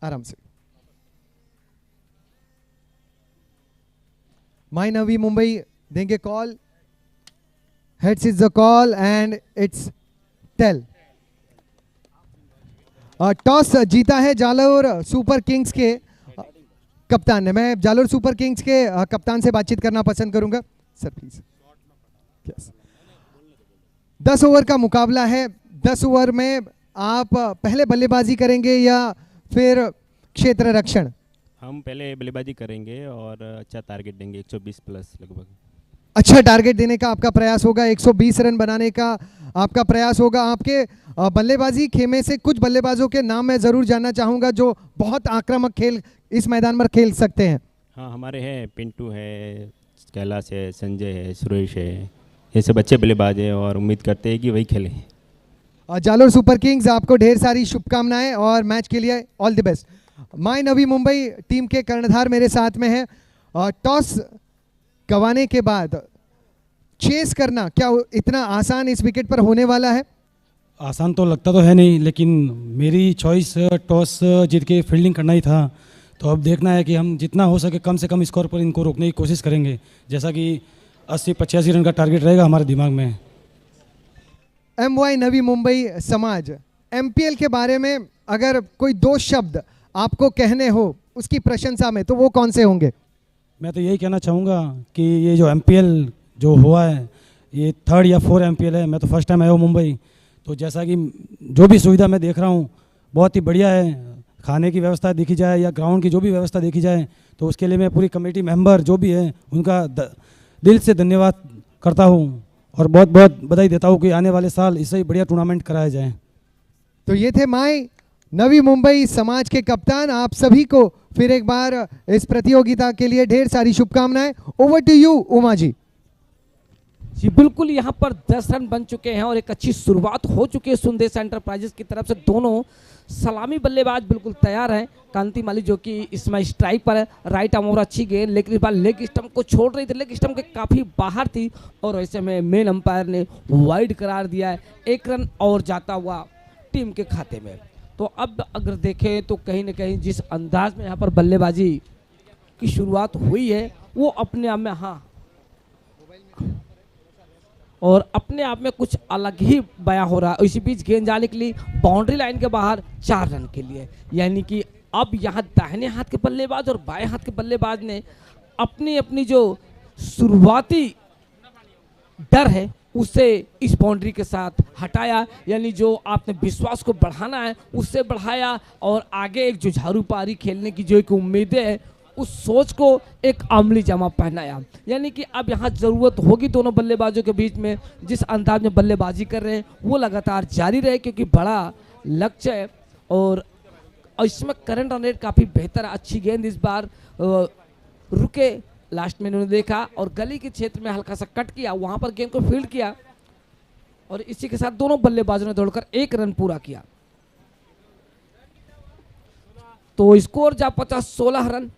आराम से। माय नवी मुंबई देंगे call. Heads is the call and it's tail. Toss जीता है जालोर सुपर किंग्स के कप्तान ने। मैं जालोर सुपर किंग्स के कप्तान से बातचीत करना पसंद करूंगा। Sir please. यस, 10 ओवर का मुकाबला है। 10 ओवर में आप पहले बल्लेबाजी करेंगे या फिर क्षेत्र रक्षण? हम पहले बल्लेबाजी करेंगे और अच्छा टारगेट देंगे 120 प्लस लगभग। अच्छा टारगेट देने का आपका प्रयास होगा, 120 रन बनाने का आपका प्रयास होगा। आपके बल्लेबाजी खेमे से कुछ बल्लेबाजों के नाम मैं जरूर जानना चाहूंगा जो बहुत आक्रामक खेल इस मैदान पर खेल सकते हैं। हाँ, हमारे हैं, पिंटू है, कैलाश है, संजय है, सुरेश है, ये सब अच्छे बल्लेबाज हैं और उम्मीद करते हैं कि वही खेलें। जालोर सुपर किंग्स आपको ढेर सारी शुभकामनाएं और मैच के लिए all the best. My Navi Mumbai team के कर्णधार मेरे साथ में है। टॉस गंवाने के बाद चेस करना क्या इतना आसान इस विकेट पर होने वाला है? आसान तो लगता तो है नहीं, लेकिन मेरी चॉइस टॉस जीत के फील्डिंग करना ही था। तो अब देखना है कि हम जितना हो सके कम से कम स्कोर पर इनको रोकने की कोशिश करेंगे, जैसा कि 80-85 रन का टारगेट रहेगा हमारे दिमाग में। MY नवी मुंबई समाज, MPL के बारे में अगर कोई 2 शब्द आपको कहने हो उसकी प्रशंसा में तो वो कौन से होंगे? मैं तो यही कहना चाहूँगा कि ये जो MPL जो हुआ है ये 3rd या 4th MPL है। मैं तो फर्स्ट टाइम आया हूँ मुंबई, तो जैसा कि जो भी सुविधा मैं देख रहा हूँ बहुत ही बढ़िया है। खाने की व्यवस्था देखी जाए या ग्राउंड की जो भी व्यवस्था देखी जाए तो उसके लिए मैं पूरी कमेटी मेंबर जो भी है उनका दिल से धन्यवाद करता हूँ और बहुत बहुत बधाई देता हूँ कि आने वाले साल इससे ही बढ़िया टूर्नामेंट कराया जाए। तो ये थे माय नवी मुंबई समाज के कप्तान। आप सभी को फिर एक बार इस प्रतियोगिता के लिए ढेर सारी शुभकामनाएं। Over to you Uma ji. जी बिल्कुल, यहाँ पर 10 रन बन चुके हैं और एक अच्छी शुरुआत हो चुकी है संदेश एंटरप्राइजेस की तरफ से। दोनों सलामी बल्लेबाज बिल्कुल तैयार हैं। कांति माली जो कि इसमें स्ट्राइक पर है, राइट आर्म और अच्छी गेंद, लेकिन इस बार लेग स्टंप को छोड़ रही थी, लेग स्टंप के काफ़ी बाहर थी और ऐसे में मेन अंपायर ने वाइड करार दिया है। 1 रन और जाता हुआ टीम के खाते में। तो अब अगर देखें तो कहीं ना कहीं जिस अंदाज में यहाँ पर बल्लेबाजी की शुरुआत हुई है वो अपने आप में, हाँ, और अपने आप में कुछ अलग ही बयां हो रहा है। इसी बीच गेंद जाने के लिए बाउंड्री लाइन के बाहर 4 रन के लिए, यानी कि अब यहाँ दाहिने हाथ के बल्लेबाज और बाएं हाथ के बल्लेबाज ने अपनी अपनी जो शुरुआती डर है उसे इस बाउंड्री के साथ हटाया, यानी जो आपने विश्वास को बढ़ाना है उससे बढ़ाया और आगे एक जुझारू पारी खेलने की जो एक उम्मीदें है उस सोच को एक अमली जामा पहनाया। यानी कि अब यहाँ ज़रूरत होगी दोनों बल्लेबाजों के बीच में जिस अंदाज में बल्लेबाजी कर रहे हैं वो लगातार जारी रहे, क्योंकि बड़ा लक्ष्य है और इसमें करंट रन रेट काफ़ी बेहतर है। अच्छी गेंद इस बार रुके, लास्ट में इन्होंने देखा और गली के क्षेत्र में हल्का सा कट किया, वहाँ पर गेंद को फील्ड किया और इसी के साथ दोनों बल्लेबाजों ने दौड़कर 1 रन पूरा किया। तो स्कोर जा 16 रन।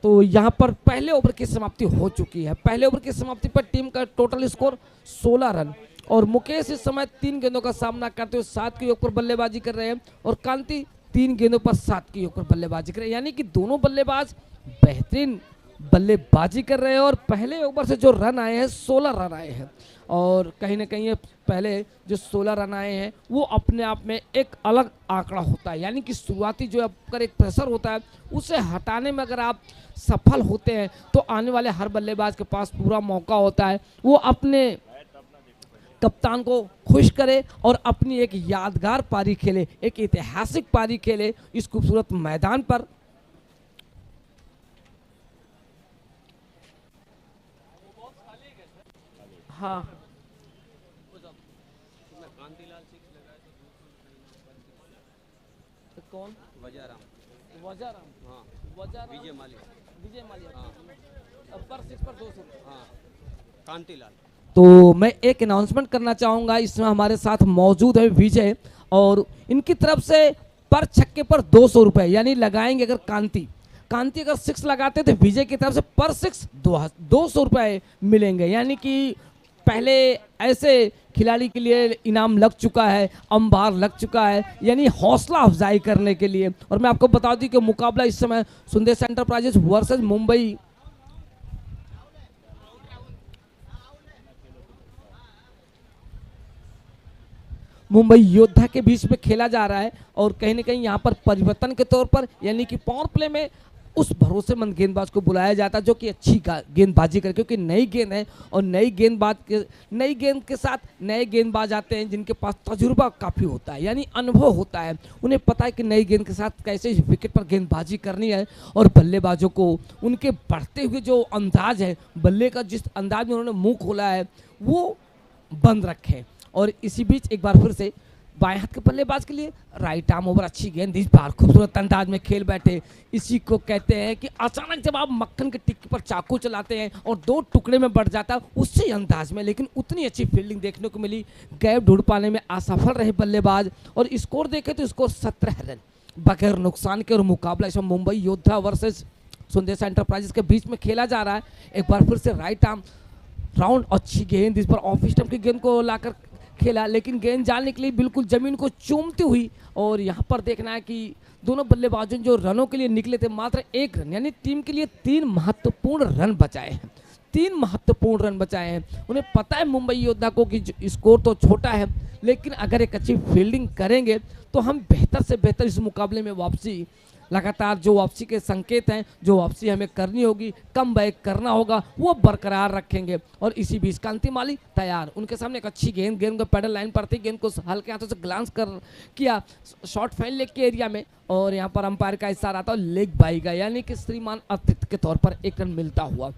तो यहाँ पर पहले ओवर की समाप्ति हो चुकी है। पहले ओवर की समाप्ति पर टीम का टोटल स्कोर 16 रन और मुकेश इस समय 3 गेंदों का सामना करते हुए 7 के ऊपर बल्लेबाजी कर रहे हैं और कांति 3 गेंदों पर 7 के ऊपर बल्लेबाजी कर रहे हैं, यानी कि दोनों बल्लेबाज बेहतरीन बल्लेबाजी कर रहे हैं और पहले ओवर से जो रन आए हैं 16 रन आए हैं और कहीं ना कहीं पहले जो 16 रन आए हैं वो अपने आप में एक अलग आंकड़ा होता है। यानी कि शुरुआती जो आपका एक प्रेशर होता है उसे हटाने में अगर आप सफल होते हैं तो आने वाले हर बल्लेबाज के पास पूरा मौका होता है वो अपने कप्तान को खुश करे और अपनी एक यादगार पारी खेले, एक ऐतिहासिक पारी खेले इस खूबसूरत मैदान पर। हाँ, कौन? वजाराम, हाँ, विजय मालिया, पर 6 पर 200, हाँ, कांतिलाल। तो मैं एक अनाउंसमेंट करना चाहूँगा, इसमें हमारे साथ मौजूद है विजय और इनकी तरफ से पर छक्के पर 200 रुपये, यानी लगाएंगे अगर कांति अगर 6 लगाते तो विजय की तरफ से पर 6 200 रुपये मिलेंगे। यानी कि पहले ऐसे खिलाड़ी के लिए इनाम लग चुका है, अंबार लग चुका है, यानी हौसला अफजाई करने के लिए। और मैं आपको बता दूं कि मुकाबला इस समय संदेश एंटरप्राइजेस वर्सेस मुंबई योद्धा के बीच में खेला जा रहा है और कहीं ना कहीं यहाँ पर परिवर्तन के तौर पर, यानी कि पावर प्ले में उस भरोसेमंद गेंदबाज को बुलाया जाता है जो कि अच्छी गेंदबाजी करे, क्योंकि नई गेंद है और नई गेंद के साथ नए गेंदबाज आते हैं जिनके पास तजुर्बा काफ़ी होता है, यानी अनुभव होता है। उन्हें पता है कि नई गेंद के साथ कैसे विकेट पर गेंदबाजी करनी है और बल्लेबाजों को उनके बढ़ते हुए जो अंदाज है, बल्ले का जिस अंदाज में उन्होंने मुंह खोला है वो बंद रखें। और इसी बीच एक बार फिर से बाएं हाथ के बल्लेबाज के लिए राइट आर्म ओवर, अच्छी गेंद इस बार खूबसूरत अंदाज में खेल बैठे। इसी को कहते हैं कि अचानक जब आप मक्खन के टिक्की पर चाकू चलाते हैं और 2 टुकड़े में बढ़ जाता है उसी अंदाज में, लेकिन उतनी अच्छी फील्डिंग देखने को मिली। गैप ढूंढ पाने में असफल रहे बल्लेबाज। और स्कोर देखें तो स्कोर 17 रन बगैर नुकसान के। और मुकाबला इसमें मुंबई योद्धा वर्सेस सुंदेशा एंटरप्राइजेस के बीच में खेला जा रहा है। एक बार फिर से राइट आर्म राउंड, अच्छी गेंद इस पर ऑफ स्टंप की गेंद को लाकर खेला, लेकिन गेंद जाने के लिए बिल्कुल जमीन को चूमती हुई। और यहाँ पर देखना है कि दोनों बल्लेबाजों जो रनों के लिए निकले थे मात्र 1 रन, यानी टीम के लिए 3 महत्वपूर्ण रन बचाए हैं। 3 महत्वपूर्ण रन बचाए हैं। उन्हें पता है मुंबई योद्धा को कि स्कोर तो छोटा है, लेकिन अगर एक अच्छी फील्डिंग करेंगे तो हम बेहतर से बेहतर इस मुकाबले में वापसी, लगातार जो वापसी के संकेत हैं, जो वापसी हमें करनी होगी, कम बैक करना होगा, वो बरकरार रखेंगे। और इसी बीच कांति माली तैयार, उनके सामने एक अच्छी गेंद को पैडल लाइन पर थी, गेंद को हल्के हाथों से ग्लांस किया शॉर्ट फाइन लेग के एरिया में। और यहाँ पर अंपायर का इशारा आता है लेग बाई का, यानी कि श्रीमान अतिथि के तौर पर 1 रन मिलता हुआ।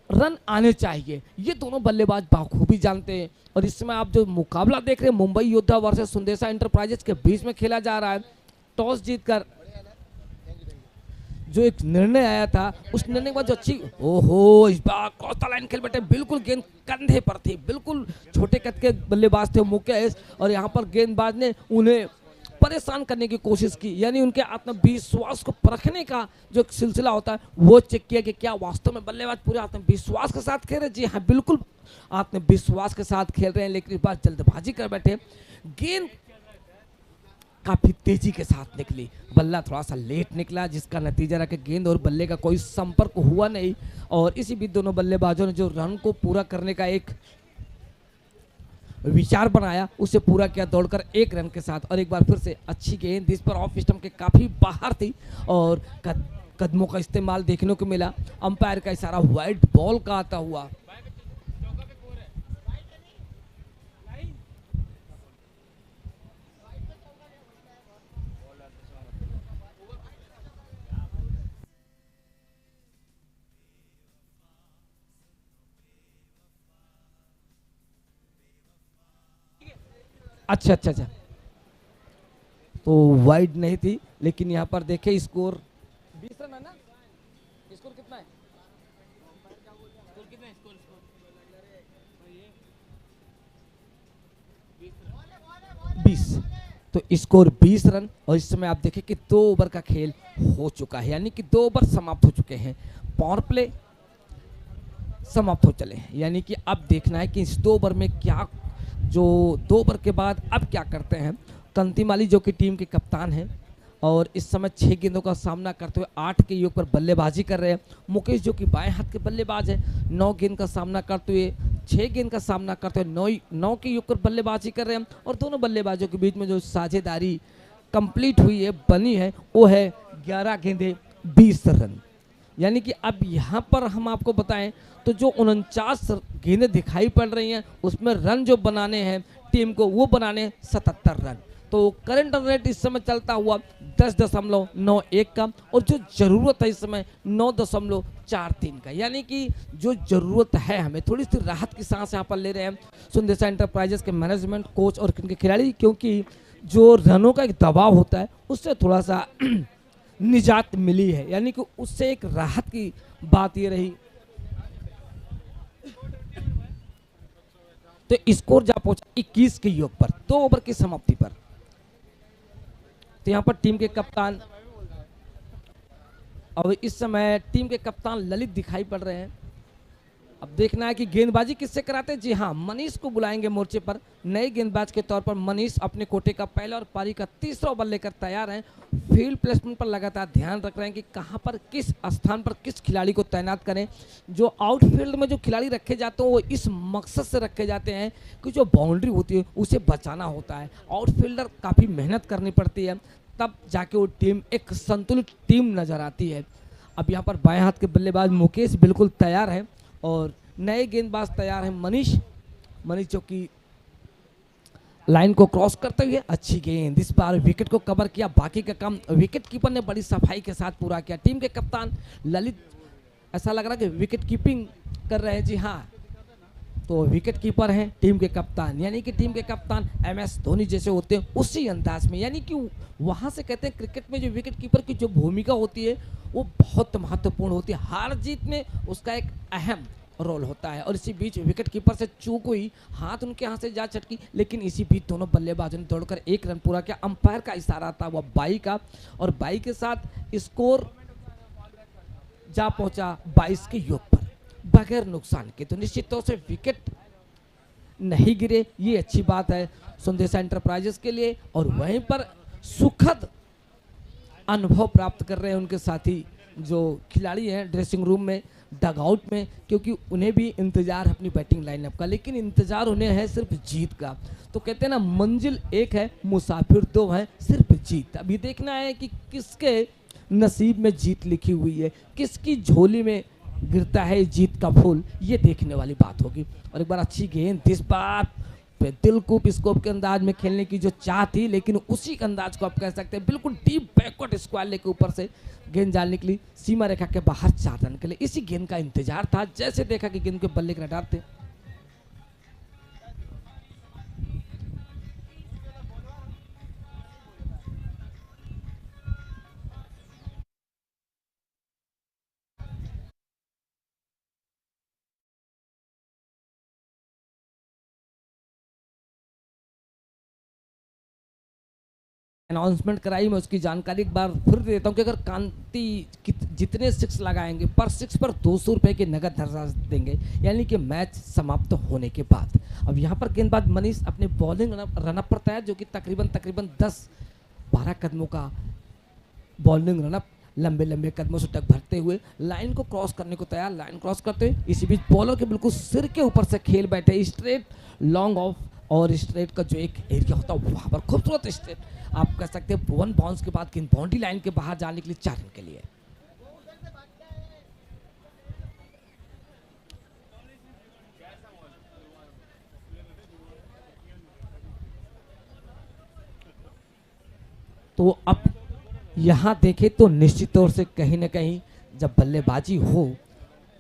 रन आने चाहिए, ये दोनों बल्लेबाज बाखूबी जानते हैं। और इस समय आप जो मुकाबला देख रहे हैं मुंबई योद्धा वर्सेस सुंदेशा एंटरप्राइजेस के बीच में खेला जा रहा है। टॉस जीतकर जो एक निर्णय आया था, उस निर्णय के बाद जो अच्छी ओहो इस बार क्रॉस लाइन खेल बैठे, बिल्कुल गेंद कंधे पर थी, बिल्कुल छोटे कद के बल्लेबाज थे मुकेश। और यहाँ पर गेंदबाज ने उन्हें परेशान करने की कोशिश की, यानी उनके आत्मविश्वास को परखने का जो एक सिलसिला होता है वो चेक किया कि क्या वास्तव में बल्लेबाज पूरे आत्मविश्वास के साथ खेल रहे हैं। जी हाँ, बिल्कुल आत्मविश्वास के साथ खेल रहे हैं, लेकिन इस बार जल्दबाजी कर बैठे। गेंद काफी तेजी के साथ निकली, बल्ला थोड़ा सा लेट निकला, जिसका नतीजा रहा कि गेंद और बल्ले का कोई संपर्क हुआ नहीं। और इसी बीच दोनों बल्लेबाजों ने जो रन को पूरा करने का एक विचार बनाया उसे पूरा किया दौड़कर 1 रन के साथ। और एक बार फिर से अच्छी गेंद इस पर ऑफ स्टंप के काफी बाहर थी और कदमों का इस्तेमाल देखने को मिला। अंपायर का इशारा वाइड बॉल का आता हुआ। अच्छा, तो वाइड नहीं थी, लेकिन यहाँ पर देखे स्कोर 20 रन है ना। स्कोर कितना है? स्कोर कितना है? स्कोर 20। तो स्कोर 20 रन। और इस समय आप देखें कि 2 ओवर का खेल हो चुका है, यानी कि 2 ओवर समाप्त हो चुके हैं, पावर प्ले समाप्त हो चले हैं। यानी कि अब देखना है कि इस 2 ओवर में क्या, जो 2 ओवर के बाद अब क्या करते हैं। कांति माली जो कि टीम के कप्तान हैं और इस समय 6 गेंदों का सामना करते हुए 8 के योग पर बल्लेबाजी कर रहे हैं। मुकेश जो कि बाएं हाथ के बल्लेबाज हैं, 9 गेंद का सामना करते हुए 6 गेंद का सामना करते हुए 9 के योग पर बल्लेबाजी कर रहे हैं। और दोनों बल्लेबाजों के बीच में जो साझेदारी कंप्लीट हुई है, बनी है, वो है 11 गेंदें 20 रन। यानी कि अब यहाँ पर हम आपको बताएं तो जो 49 गेंदें दिखाई पड़ रही हैं उसमें रन जो बनाने हैं टीम को, वो बनाने 77 रन। तो करंट रन रेट इस समय चलता हुआ 10.91 का, और जो ज़रूरत है इस समय 9.43 का। यानी कि जो ज़रूरत है, हमें थोड़ी सी राहत की सांस यहाँ पर ले रहे हैं सुंदेशा एंटरप्राइजेस के मैनेजमेंट, कोच और उनके खिलाड़ी, क्योंकि जो रनों का एक दबाव होता है उससे थोड़ा सा निजात मिली है। यानी कि उससे एक राहत की बात ये रही। तो स्कोर जा पहुंचा 21 के योग पर 2 ओवर की समाप्ति पर। तो यहाँ पर टीम के कप्तान, और इस समय टीम के कप्तान ललित दिखाई पड़ रहे हैं। अब देखना है कि गेंदबाजी किससे कराते हैं। जी हाँ, मनीष को बुलाएंगे मोर्चे पर। नए गेंदबाज के तौर पर मनीष अपने कोटे का पहला और पारी का 3रा ओवर लेकर तैयार हैं। फील्ड प्लेसमेंट पर लगातार ध्यान रख रहे हैं कि कहां पर, किस स्थान पर किस खिलाड़ी को तैनात करें। जो आउटफील्ड में जो खिलाड़ी रखे जाते हैं वो इस मकसद से रखे जाते हैं कि जो बाउंड्री होती है उसे बचाना होता है। आउटफील्डर काफ़ी मेहनत करनी पड़ती है, तब जाके वो टीम एक संतुलित टीम नजर आती है। अब यहाँ पर बाएं हाथ के बल्लेबाज मुकेश बिल्कुल तैयार है और नए गेंदबाज तैयार हैं मनीष जो कि लाइन को क्रॉस करते हुए अच्छी गेंद, इस बार विकेट को कवर किया। बाकी का काम विकेट कीपर ने बड़ी सफाई के साथ पूरा किया। टीम के कप्तान ललित, ऐसा लग रहा है कि विकेट कीपिंग कर रहे हैं। जी हाँ, तो विकेट कीपर हैं टीम के कप्तान, यानी कि टीम के कप्तान MS धोनी जैसे होते हैं उसी अंदाज में, यानी कि वहाँ से कहते हैं क्रिकेट में जो विकेट कीपर की जो भूमिका होती है वो बहुत महत्वपूर्ण होती है। हार जीत में उसका एक अहम रोल होता है। और इसी बीच विकेट कीपर से चूक हुई, हाथ उनके हाथ से जा चटकी, लेकिन इसी बीच दोनों बल्लेबाजों ने दौड़कर एक रन पूरा किया। अंपायर का इशारा था वह 22 का और 22 के साथ स्कोर जा पहुंचा 22 के योग पर बगैर नुकसान के। तो निश्चित तौर से विकेट नहीं गिरे, ये अच्छी बात है सुंदेशा एंटरप्राइजेस के लिए। और वहीं पर सुखद अनुभव प्राप्त कर रहे हैं उनके साथी जो खिलाड़ी हैं ड्रेसिंग रूम में, डगआउट में, क्योंकि उन्हें भी इंतजार है अपनी बैटिंग लाइनअप का, लेकिन इंतजार उन्हें है सिर्फ जीत का। तो कहते हैं ना, मंजिल एक है मुसाफिर दो है, सिर्फ जीत। अभी देखना है कि किसके नसीब में जीत लिखी हुई है, किसकी झोली में गिरता है जीत का फूल, ये देखने वाली बात होगी। और एक बार अच्छी गेंद, इस बार दिलकुप स्कोप के अंदाज में खेलने की जो चाह थी, लेकिन उसी अंदाज को आप कह सकते हैं बिल्कुल डीप बैकवर्ड स्क्वायर लेके ऊपर से गेंद जाल निकली सीमा रेखा के बाहर 4 रन के लिए। इसी गेंद का इंतजार था, जैसे देखा कि गेंद के बल्ले के रडार थे। अनाउंसमेंट कराई, मैं उसकी जानकारी एक बार फिर देता हूँ कि अगर कांति जितने 6 लगाएंगे पर 6 पर 200 रुपये की नगद धनराशि देंगे, यानी कि मैच समाप्त होने के बाद। अब यहाँ पर गेंदबाज मनीष अपने बॉलिंग रनअप पर तैयार, जो कि तकरीबन 10-12 कदमों का बॉलिंग रनअप, लंबे कदमों से टक भरते हुए लाइन को क्रॉस करने को तैयार। लाइन क्रॉस करते हुए इसी बीच बॉलर के बिल्कुल सिर के ऊपर से खेल बैठे स्ट्रेट लॉन्ग ऑफ, और स्ट्रेट का जो एक एरिया होता है वहाँ पर खूबसूरत स्ट्रेट आप कह सकते हैं 1 बाउंस के बाद गेंद बाउंड्री लाइन के बाहर जाने के लिए 4 रन के लिए। तो अब यहां देखें तो निश्चित तौर से कहीं ना कहीं जब बल्लेबाजी हो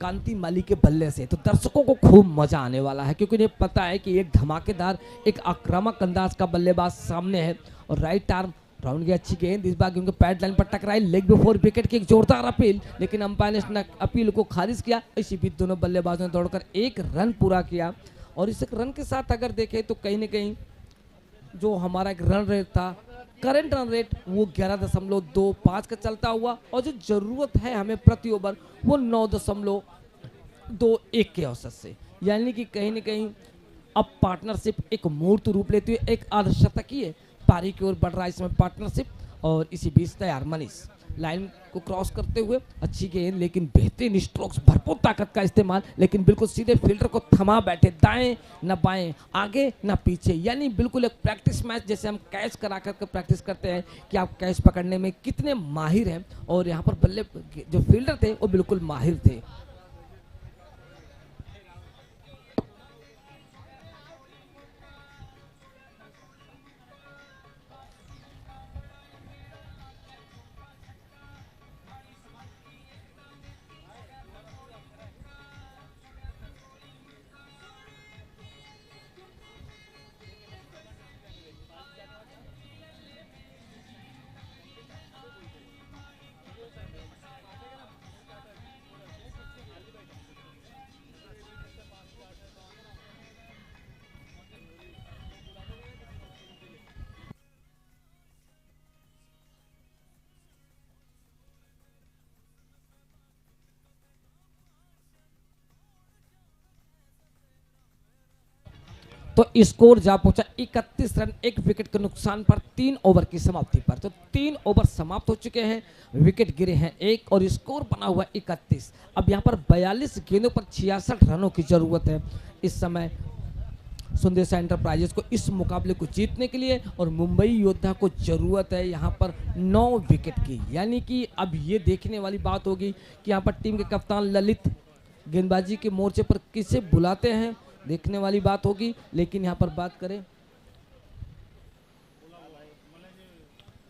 कांति माली के बल्ले से, तो दर्शकों को खूब मजा आने वाला है, क्योंकि उन्हें पता है कि एक धमाकेदार, एक आक्रामक अंदाज का बल्लेबाज सामने है। और राइट आर्म राउंड की अच्छी गेंद, इस बार उनके पैड लाइन पर टकराई, लेग बिफोर विकेट की एक जोरदार अपील, लेकिन अंपायर ने अपील को खारिज किया। इसी बीच दोनों बल्लेबाजों ने दौड़कर 1 रन पूरा किया। और इस रन के साथ अगर देखें तो कहीं ना कहीं जो हमारा एक रन रेट था, करंट रन रेट वो 11.25 का चलता हुआ, और जो जरूरत है हमें प्रति ओवर वो 9.21 के औसत से, यानी कि कहीं ना कहीं अब पार्टनरशिप एक मूर्त रूप लेते हुए एक अर्धशतकीय पारी की ओर बढ़ रहा है इसमें पार्टनरशिप। और इसी बीच तैयार मनीष लाइन को क्रॉस करते हुए अच्छी गेंद, लेकिन बेहतरीन स्ट्रोक्स, भरपूर ताकत का इस्तेमाल, लेकिन बिल्कुल सीधे फील्डर को थमा बैठे, दाएं न बाएं, आगे न पीछे, यानी बिल्कुल एक प्रैक्टिस मैच जैसे हम कैच करा कर प्रैक्टिस करते हैं कि आप कैच पकड़ने में कितने माहिर हैं। और यहाँ पर बल्ले जो फील्डर थे वो बिल्कुल माहिर थे। तो स्कोर जा पहुंचा 31 रन, 1 विकेट के नुकसान पर 3 ओवर की समाप्ति पर। तो 3 ओवर समाप्त हो चुके हैं, विकेट गिरे हैं 1 और स्कोर बना हुआ 31। अब यहां पर 42 गेंदों पर 66 रनों की जरूरत है। इस समय सुंदेशा एंटरप्राइजेस को इस मुकाबले को जीतने के लिए, और मुंबई योद्धा को ज़रूरत है यहाँ पर 9 विकेट की। यानी कि अब ये देखने वाली बात होगी कि यहाँ पर टीम के कप्तान ललित गेंदबाजी के मोर्चे पर किसे बुलाते हैं, देखने वाली बात होगी। लेकिन यहाँ पर बात करें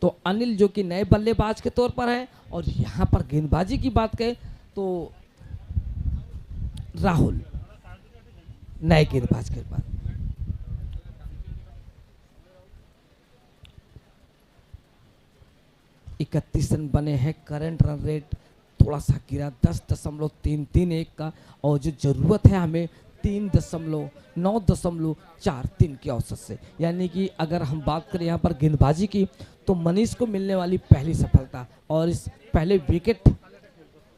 तो अनिल जो कि नए बल्लेबाज के तौर पर है, और यहाँ पर गेंदबाजी की बात करें तो राहुल नए गेंदबाज के बाद। इकतीस रन बने हैं, करंट रन रेट थोड़ा सा गिरा 10.331 का, और जो जरूरत है हमें 9.43 की औसत से। यानी कि अगर हम बात करें यहाँ पर गेंदबाजी की तो मनीष को मिलने वाली पहली सफलता, और इस पहले विकेट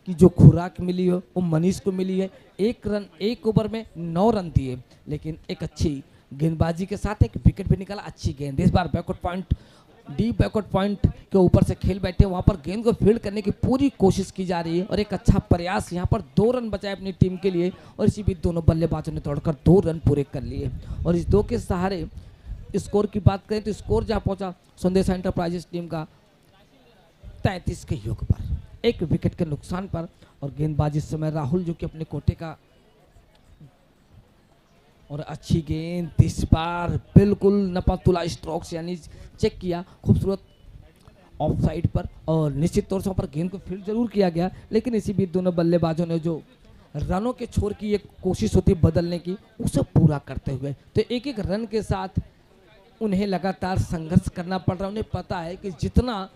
की जो खुराक मिली है वो मनीष को मिली है। 1 ओवर में 9 रन दिए, लेकिन एक अच्छी गेंदबाजी के साथ एक विकेट भी निकाला, अच्छी गेंद। इस बार backward point, deep backward point के ऊपर से खेल बैठे, वहां पर गेंद को फील्ड करने की पूरी कोशिश की जा रही है, और एक अच्छा प्रयास यहाँ पर 2 रन बचाए अपनी टीम के लिए, और इसी बीच दोनों बल्लेबाजों ने तोड़कर 2 रन पूरे कर लिए। और इस 2 के सहारे स्कोर की बात करें तो स्कोर जहाँ पहुंचा सुंदेशा एंटरप्राइजेस टीम का 33 के योग पर, 1 विकेट के नुकसान पर। और गेंदबाजी इस समय राहुल जो कि अपने कोटे का, और अच्छी गेंद इस बार बिल्कुल नपातुला स्ट्रोक्स, यानी चेक किया खूबसूरत ऑफ साइड पर, और निश्चित तौर से वहाँ पर गेंद को फील्ड जरूर किया गया, लेकिन इसी बीच दोनों बल्लेबाजों ने जो रनों के छोर की एक कोशिश होती है बदलने की, उसे पूरा करते हुए तो एक रन के साथ उन्हें लगातार संघर्ष करना पड़ रहा है। उन्हें पता है कि जितना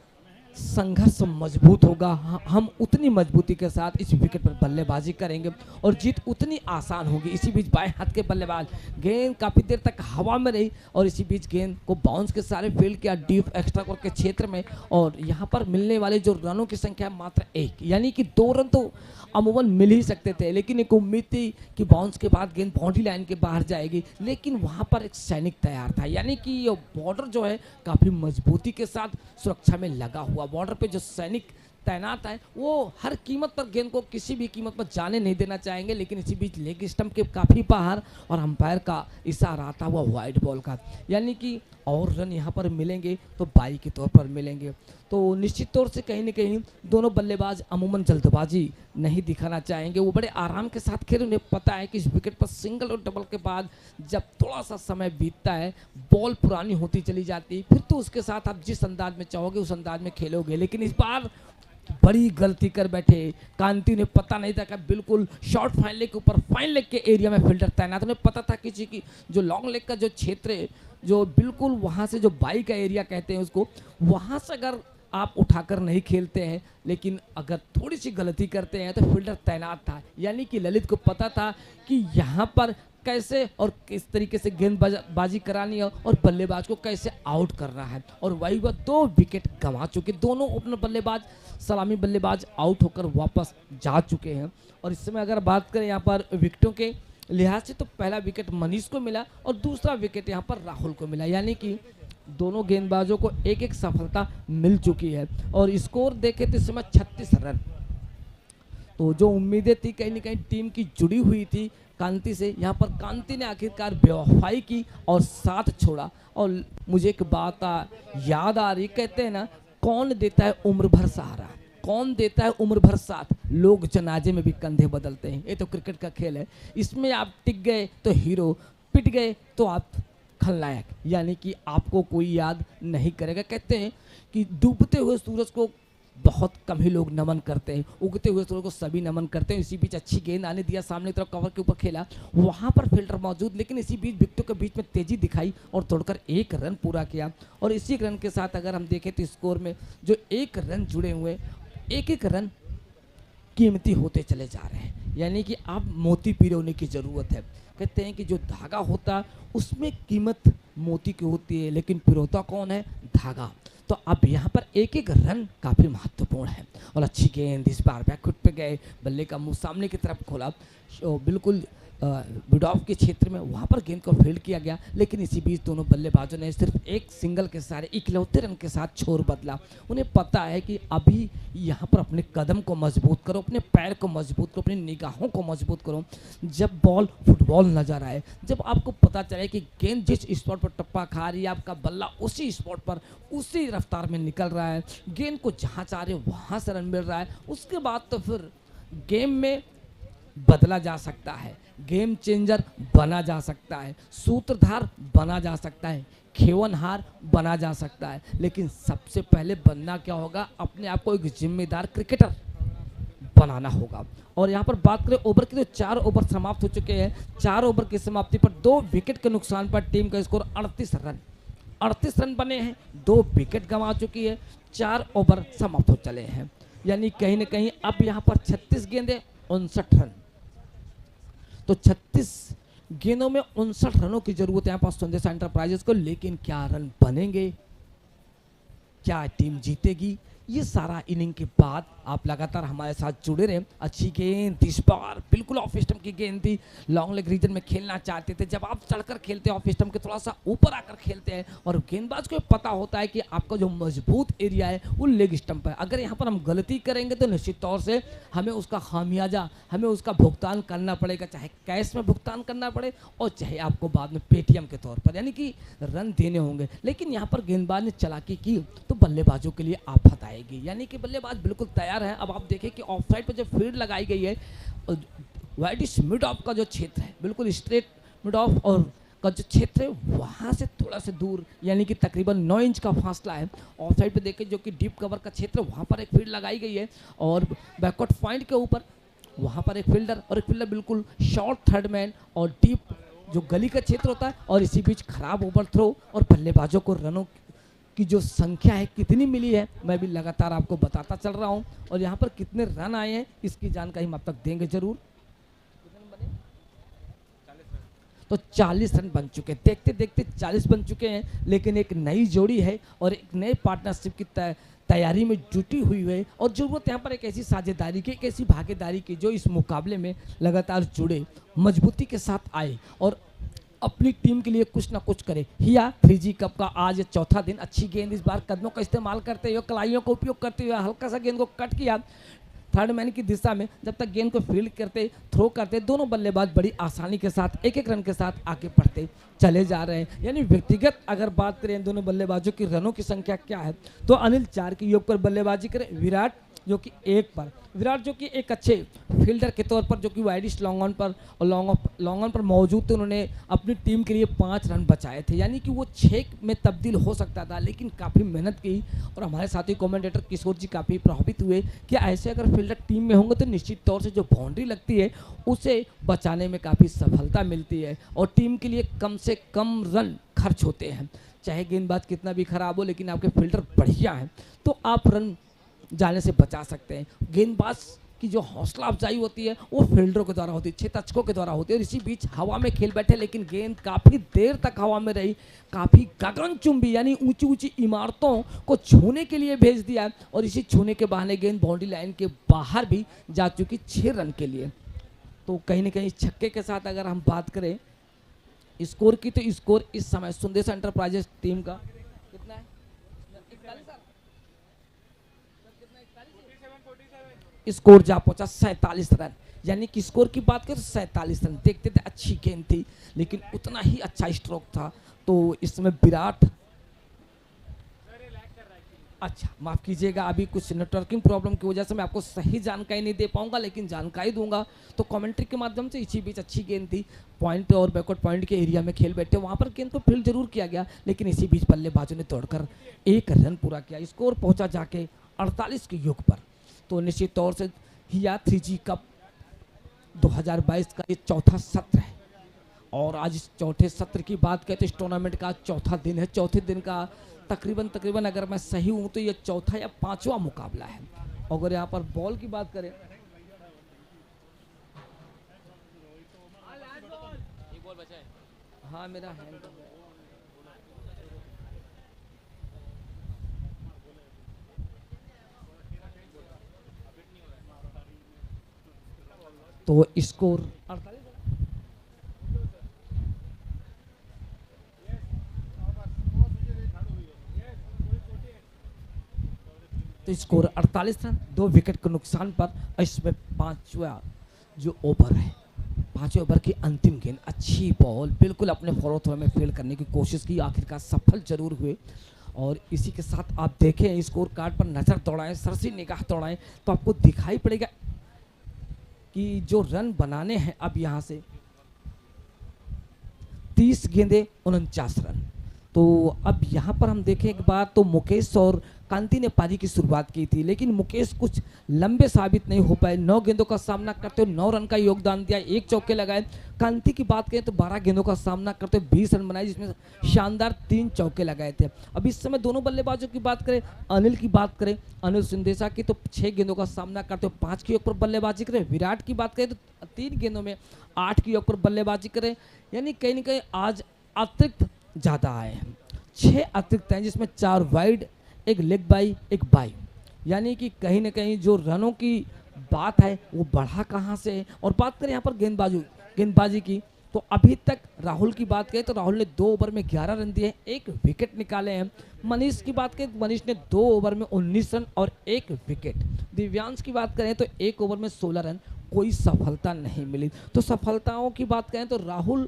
संघर्ष मजबूत होगा, हम उतनी मजबूती के साथ इस विकेट पर बल्लेबाजी करेंगे और जीत उतनी आसान होगी। इसी बीच बाएं हाथ के बल्लेबाज, गेंद काफ़ी देर तक हवा में रही, और इसी बीच गेंद को बाउंस के सारे फील्ड किया डीप एक्स्ट्रा कोर्ट के क्षेत्र में, और यहाँ पर मिलने वाले जो रनों की संख्या मात्र 1, यानी कि 2 रन तो अमूमन मिल ही सकते थे, लेकिन एक उम्मीद थी कि बाउंस के बाद गेंद बाउंड्री लाइन के बाहर जाएगी, लेकिन वहाँ पर एक सैनिक तैयार था। यानी कि ये बॉर्डर जो है काफ़ी मजबूती के साथ सुरक्षा में लगा हुआ, बॉर्डर पे जो सैनिक तैनात है वो हर कीमत पर गेंद को किसी भी कीमत पर जाने नहीं देना चाहेंगे। लेकिन इसी बीच लेग स्टंप के काफ़ी बाहर, और अंपायर का इशारा आता हुआ वाइड बॉल का, यानी कि और रन यहाँ पर मिलेंगे तो 22 के तौर पर मिलेंगे। तो निश्चित तौर से कहीं ना कहीं दोनों बल्लेबाज अमूमन जल्दबाजी नहीं दिखाना चाहेंगे, वो बड़े आराम के साथ खेल। उन्हें पता है कि इस विकेट पर सिंगल और डबल के बाद जब थोड़ा सा समय बीतता है, बॉल पुरानी होती चली जाती है, फिर तो उसके साथ आप जिस अंदाज में चाहोगे उस अंदाज में खेलोगे। लेकिन इस बार बड़ी गलती कर बैठे कांति ने, पता नहीं था कि बिल्कुल शॉर्ट फाइन लेग के ऊपर, फाइन लेग के एरिया में फील्डर तैनात, उन्हें पता था किसी की जो लॉन्ग लेग का जो क्षेत्र है, जो बिल्कुल वहाँ से जो 22 का एरिया कहते हैं उसको, वहाँ से अगर आप उठाकर नहीं खेलते हैं, लेकिन अगर थोड़ी सी गलती करते हैं तो फील्डर तैनात था। यानी कि ललित को पता था कि यहाँ पर कैसे और किस तरीके से गेंदबाजी करानी है और बल्लेबाज को कैसे आउट करना है, और वही वह 2 विकेट गंवा चुके। दोनों ओपनर बल्लेबाज, सलामी बल्लेबाज आउट होकर वापस जा चुके हैं। और इस समय अगर बात करें यहाँ पर विकेटों के लिहाज से, तो पहला विकेट मनीष को मिला और दूसरा विकेट यहाँ पर राहुल को मिला, यानी कि दोनों गेंदबाजों को एक एक सफलता मिल चुकी है। और स्कोर देखे तो इस समय 36 रन। तो जो उम्मीदें थी कहीं ना कहीं टीम की जुड़ी हुई थी कांति से, यहाँ पर कांति ने आखिरकार बेवफाई की और साथ छोड़ा। और मुझे एक बात याद आ रही, कहते हैं ना, कौन देता है उम्र भर सहारा, कौन देता है उम्र भर साथ, लोग जनाजे में भी कंधे बदलते हैं। ये तो क्रिकेट का खेल है, इसमें आप टिक गए तो हीरो, पिट गए तो आप खलनायक, यानी कि आपको कोई याद नहीं करेगा। कहते हैं कि डूबते हुए सूरज को बहुत कम ही लोग नमन करते हैं, उगते हुए सूरज को सभी नमन करते हैं। इसी बीच अच्छी गेंद आने दिया, सामने की तरफ कवर के ऊपर खेला, वहाँ पर फील्डर मौजूद, लेकिन इसी बीच विकेटों के बीच में तेजी दिखाई और तोड़कर 1 रन पूरा किया। और इसी रन के साथ अगर हम देखें तो स्कोर में जो 1 रन जुड़े हुए, एक रन कीमती होते चले जा रहे हैं, यानी कि आप मोती पिरोने की ज़रूरत है। कहते हैं कि जो धागा होता उसमें कीमत मोती की होती है, लेकिन पिरोता कौन है? धागा। तो अब यहाँ पर एक एक रन काफ़ी महत्वपूर्ण है। और अच्छी गेंद इस बार बैकफुट पे गए, बल्ले का मुंह सामने की तरफ खोला, बिल्कुल विडॉफ के क्षेत्र में वहाँ पर गेंद को फील्ड किया गया। लेकिन इसी बीच दोनों बल्लेबाजों ने सिर्फ एक सिंगल के सारे इकलौते रन के साथ छोर बदला। उन्हें पता है कि अभी यहाँ पर अपने कदम को मजबूत करो, अपने पैर को मजबूत करो, अपनी निगाहों को मजबूत करो। जब बॉल फुटबॉल नजर आए, जब आपको पता चले कि गेंद जिस स्पॉट पर टप्पा खा रही है, आपका बल्ला उसी स्पॉट पर उसी रफ्तार में निकल रहा है, गेंद को जहाँ चाह रहे वहाँ से रन मिल रहा है, उसके बाद तो फिर गेम में बदला जा सकता है, गेम चेंजर बना जा सकता है, सूत्रधार बना जा सकता है, खेवनहार बना जा सकता है। लेकिन सबसे पहले बनना क्या होगा, अपने आप को एक जिम्मेदार क्रिकेटर बनाना होगा। और यहाँ पर बात करें ओवर की, तो 4 ओवर समाप्त हो चुके हैं। 4 ओवर की समाप्ति पर 2 विकेट के नुकसान पर टीम का स्कोर 38 रन बने हैं, 2 विकेट गंवा चुकी है, 4 ओवर समाप्त हो चले हैं। यानी कहीं ना कहीं अब यहाँ पर 36 गेंदें 59 रन, तो 36 गेंदों में 59 रनों की जरूरत है यहाँ पर संदेशा एंटरप्राइजेस को। लेकिन क्या रन बनेंगे, क्या टीम जीतेगी, ये सारा इनिंग के बाद आप लगातार हमारे साथ जुड़े रहे। अच्छी गेंद इस बार बिल्कुल ऑफ स्टंप की गेंद थी, लॉन्ग लेग रीजन में खेलना चाहते थे। जब आप चढ़कर खेलते हैं ऑफ स्टंप के थोड़ा सा ऊपर आकर खेलते हैं, और गेंदबाज को पता होता है कि आपका जो मजबूत एरिया है वो लेग स्टंप है। अगर यहाँ पर हम गलती करेंगे तो निश्चित तौर से हमें उसका खामियाजा, हमें उसका भुगतान करना पड़ेगा, चाहे कैश में भुगतान करना पड़े और चाहे आपको बाद में पेटीएम के तौर पर, यानी कि रन देने होंगे। लेकिन यहाँ पर गेंदबाज ने चालाकी की तो बल्लेबाजों के लिए आफत आएगी, यानी कि बल्लेबाज बिल्कुल तैयार है। अब आप देखें कि ऑफ साइड पर जो फील्ड लगाई गई है, वाइड मिड ऑफ का जो क्षेत्र है, बिल्कुल स्ट्रेट मिड ऑफ और का जो क्षेत्र है वहाँ से थोड़ा सा दूर, यानी कि तकरीबन 9 इंच का फासला है। ऑफ साइड पे देखें जो कि डीप कवर का क्षेत्र, वहाँ पर एक फील्ड लगाई गई है, और बैकवर्ड पॉइंट के ऊपर वहाँ पर एक फील्डर और एक फील्डर बिल्कुल शॉर्ट थर्ड मैन और डीप जो गली का क्षेत्र होता है। और इसी बीच खराब ओवर थ्रो और बल्लेबाजों को रनों की जो संख्या है कितनी मिली है, मैं भी लगातार आपको बताता चल रहा हूं। और यहाँ पर कितने रन आए हैं इसकी जानकारी हम अब तक देंगे जरूर। तो 40 रन बन चुके हैं, देखते देखते 40 बन चुके हैं। लेकिन एक नई जोड़ी है और एक नए पार्टनरशिप की तैयारी में जुटी हुई है, और जरूरत यहाँ पर एक ऐसी साझेदारी की, एक ऐसी भागीदारी की जो इस मुकाबले में लगातार जुड़े, मजबूती के साथ आए और अपनी टीम के लिए कुछ ना कुछ करे। हिया 3G कप का आज 4था दिन। अच्छी गेंद इस बार कदमों का इस्तेमाल करते हुए, कलाइयों का उपयोग करते हुए हल्का सा गेंद को कट किया थर्ड मैन की दिशा में। जब तक गेंद को फील्ड करते, थ्रो करते, दोनों बल्लेबाज बड़ी आसानी के साथ एक एक रन के साथ आगे बढ़ते चले जा रहे हैं। यानी व्यक्तिगत अगर बात करें दोनों बल्लेबाजों की रनों की संख्या क्या है, तो अनिल 4 के योग पर बल्लेबाजी करें, विराट जो कि 1 पर, विराट जो कि एक अच्छे फील्डर के तौर पर जो कि वाइडिश लॉन्ग ऑन पर और लॉन्ग ऑन पर मौजूद थे, उन्होंने अपनी टीम के लिए 5 रन बचाए थे। यानी कि वो 6 में तब्दील हो सकता था, लेकिन काफ़ी मेहनत की। और हमारे साथी कमेंटेटर किशोर जी काफ़ी प्रभावित हुए कि ऐसे अगर फील्डर टीम में होंगे तो निश्चित तौर से जो बाउंड्री लगती है उसे बचाने में काफ़ी सफलता मिलती है और टीम के लिए कम से कम रन खर्च होते हैं। चाहे गेंदबाज कितना भी खराब हो, लेकिन आपके फील्डर बढ़िया हैं तो आप रन जाने से बचा सकते हैं। गेंदबाज की जो हौसला अफजाई होती है वो फील्डरों के द्वारा होती है, 6 तस्कों के द्वारा होती है। और इसी बीच हवा में खेल बैठे, लेकिन गेंद काफ़ी देर तक हवा में रही, काफ़ी गगनचुंबी यानी ऊंची ऊंची इमारतों को छूने के लिए भेज दिया। और इसी छूने के बहाने गेंद बाउंड्री लाइन के बाहर भी जा चुकी 6 रन के लिए। तो कहीं ना कहीं छक्के के साथ अगर हम बात करें स्कोर की, तो स्कोर इस समय संदेशा एंटरप्राइजेस टीम का कितना है, 41 स्कोर जा पहुंचा 47 रन। यानी कि स्कोर की बात करें 47 रन। देखते थे अच्छी गेंद थी, लेकिन उतना ही अच्छा स्ट्रोक था। तो इसमें विराट, अच्छा माफ कीजिएगा, अभी कुछ नेटवर्किंग प्रॉब्लम की वजह से मैं आपको सही जानकारी नहीं दे पाऊंगा, लेकिन जानकारी दूंगा तो कमेंट्री के माध्यम से। इसी बीच अच्छी गेंद थी, पॉइंट और बैकवर्ड पॉइंट के एरिया में खेल बैठे, वहां पर गेंद को फील्ड जरूर किया गया, लेकिन इसी बीच बल्लेबाजों ने तोड़कर 1 रन पूरा किया। स्कोर पहुंचा जाके 48 के योग पर। तो निश्चित तौर से हिया 3G कप 2022 का ये 4था सत्र है, और आज इस चौथे सत्र की बात करें तो इस टूर्नामेंट का 4था दिन है। चौथे दिन का तकरीबन अगर मैं सही हूं तो ये 4था या 5वां मुकाबला है। अगर यहाँ पर बॉल की बात करें, हाँ मेरा हैंड तो स्कोर 48 तो स्कोर 48 रन, 2 विकेट के नुकसान पर। इसमें पांचवा जो ओवर है, पांचवें ओवर की अंतिम गेंद, अच्छी बॉल, बिल्कुल अपने फॉलो थ्रो में फील्ड करने की कोशिश की, आखिरकार सफल जरूर हुए। और इसी के साथ आप देखें स्कोर कार्ड पर नजर दौड़ाएं, सरसी निगाह दौड़ाएं, तो आपको दिखाई पड़ेगा कि जो रन बनाने हैं अब यहाँ से 30 गेंदे 49 रन। तो अब यहाँ पर हम देखें एक बार, तो मुकेश और कांति ने पारी की शुरुआत की थी, लेकिन मुकेश कुछ लंबे साबित नहीं हो पाए। 9 गेंदों का सामना करते हुए 9 रन का योगदान दिया, 1 चौके लगाए। कांति की बात करें तो 12 गेंदों का सामना करते हुए 20 रन बनाए, जिसमें शानदार 3 चौके लगाए थे। अब इस समय दोनों बल्लेबाजों की बात करें, अनिल की बात करें, अनिल सुंदेशा की, तो 6 गेंदों का सामना करते हुए 5 के ऊपर बल्लेबाजी करें। विराट की बात करें तो 3 गेंदों में 8 के ऊपर बल्लेबाजी करें। यानी कहीं ना कहीं आज अतिरिक्त ज़्यादा आए हैं, 6 अतिरिक्त हैं, जिसमें 4 वाइड, 1 लेग बाई, 1 बाई। यानी कि कहीं ना कहीं जो रनों की बात है वो बढ़ा कहाँ से है। और बात करें यहाँ पर गेंदबाजी की, तो अभी तक राहुल की बात करें तो राहुल ने 2 ओवर में 11 रन दिए हैं, 1 विकेट निकाले हैं। मनीष की बात करें तो मनीष ने 2 ओवर में 19 रन और 1 विकेट। दिव्यांश की बात करें तो 1 ओवर में 16 रन, कोई सफलता नहीं मिली। तो सफलताओं की बात करें तो राहुल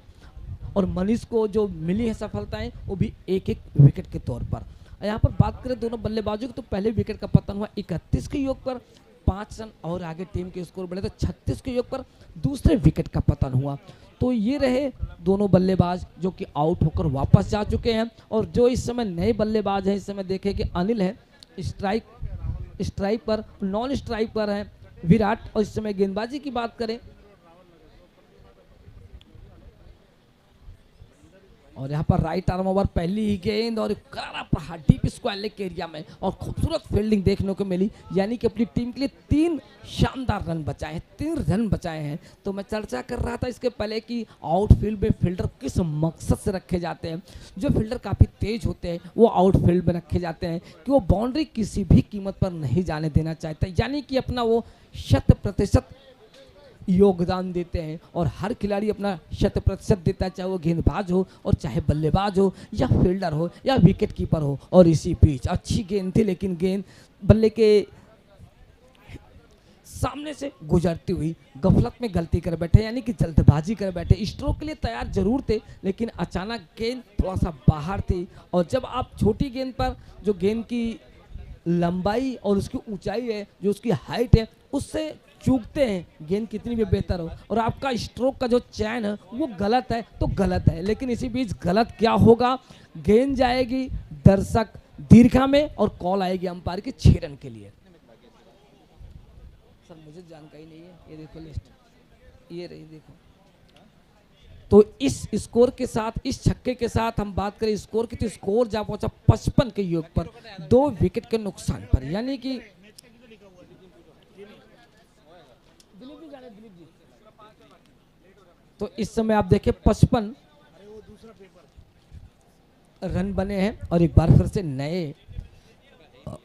और मनीष को जो मिली है सफलताएं, वो भी 1-1 विकेट के तौर पर। यहाँ पर बात करें दोनों बल्लेबाजों की, तो पहले विकेट का पतन हुआ 31 के योग पर, 5 रन और आगे टीम के स्कोर बढ़े तो 36 के योग पर दूसरे विकेट का पतन हुआ। तो ये रहे दोनों बल्लेबाज जो कि आउट होकर वापस जा चुके हैं। और जो इस समय नए बल्लेबाज हैं, इस समय देखें कि अनिल है स्ट्राइक पर, नॉन स्ट्राइक पर है विराट। और इस समय गेंदबाजी की बात करें और यहाँ पर राइट आर्म ओवर, पहली ही गेंद और करारा प्रहार डीप स्क्वायर लेग के एरिया में, और खूबसूरत फील्डिंग देखने को मिली। यानी कि अपनी टीम के लिए 3 शानदार रन बचाए हैं, 3 रन बचाए हैं। तो मैं चर्चा कर रहा था इसके पहले कि आउटफील्ड में फील्डर किस मकसद से रखे जाते हैं। जो फील्डर काफ़ी तेज होते हैं वो आउटफील्ड में रखे जाते हैं कि वो बाउंड्री किसी भी कीमत पर नहीं जाने देना चाहते, यानी कि अपना वो 100% योगदान देते हैं। और हर खिलाड़ी अपना 100% देता है, चाहे वो गेंदबाज हो और चाहे बल्लेबाज हो या फील्डर हो या विकेट कीपर हो। और इसी बीच अच्छी गेंद थी, लेकिन गेंद बल्ले के सामने से गुजरती हुई गफलत में गलती कर बैठे, यानी कि जल्दबाजी कर बैठे। स्ट्रोक के लिए तैयार जरूर थे, लेकिन अचानक गेंद थोड़ा सा बाहर थी। और जब आप छोटी गेंद पर जो गेंद की लंबाई और उसकी ऊंचाई है, जो उसकी हाइट है, उससे चूकते हैं, गेंद कितनी भी बेहतर हो, और आपका स्ट्रोक का जो चयन है वो गलत है तो गलत है। लेकिन इसी बीच गलत क्या होगा, गेंद जाएगी दर्शक दीर्घा में और कॉल आएगी अंपायर के 6 रन के लिए। सर मुझे जानकारी नहीं है, ये देखो लिस्ट, ये रही देखो। तो इस स्कोर के साथ, इस छक्के के साथ हम बात करें स्कोर की, तो स्कोर जा पहुंचा 55 के योग पर, 2 विकेट के नुकसान पर। यानी कि तो इस समय आप देखें 55 रन बने हैं। और एक बार फिर से नए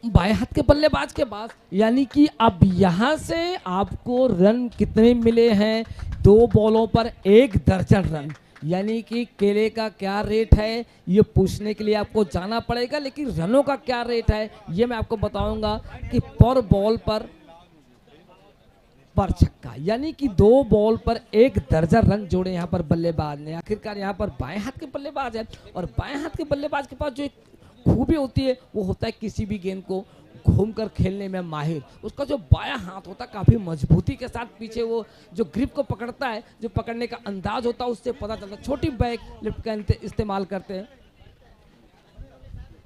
बाएं हाथ के बल्लेबाज के पास, यानी कि अब यहां से आपको रन कितने मिले हैं, 2 बॉलों पर 1 दर्जन रन। यानी कि केले का क्या रेट है ये पूछने के लिए आपको जाना पड़ेगा, लेकिन रनों का क्या रेट है ये मैं आपको बताऊंगा कि पर बॉल पर छक्का, यानी कि 2 बॉल पर 1 दर्जन रन जोड़े यहाँ पर बल्लेबाज ने। आखिरकार यहाँ पर बाएं हाथ के बल्लेबाज है, और बाएं हाथ के बल्लेबाज के पास जो एक खूबी होती है वो होता है किसी भी गेंद को घूमकर खेलने में माहिर। उसका जो बायां हाथ होता है काफ़ी मजबूती के साथ पीछे वो जो ग्रिप को पकड़ता है, जो पकड़ने का अंदाज होता है, उससे पता चलता है। छोटी बैक लिफ्ट का इस्तेमाल करते हैं।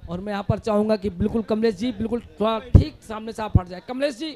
और मैं यहाँ पर चाहूंगा कि बिल्कुल कमलेश जी, बिल्कुल थोड़ा ठीक सामने से आप हट जाए कमलेश जी।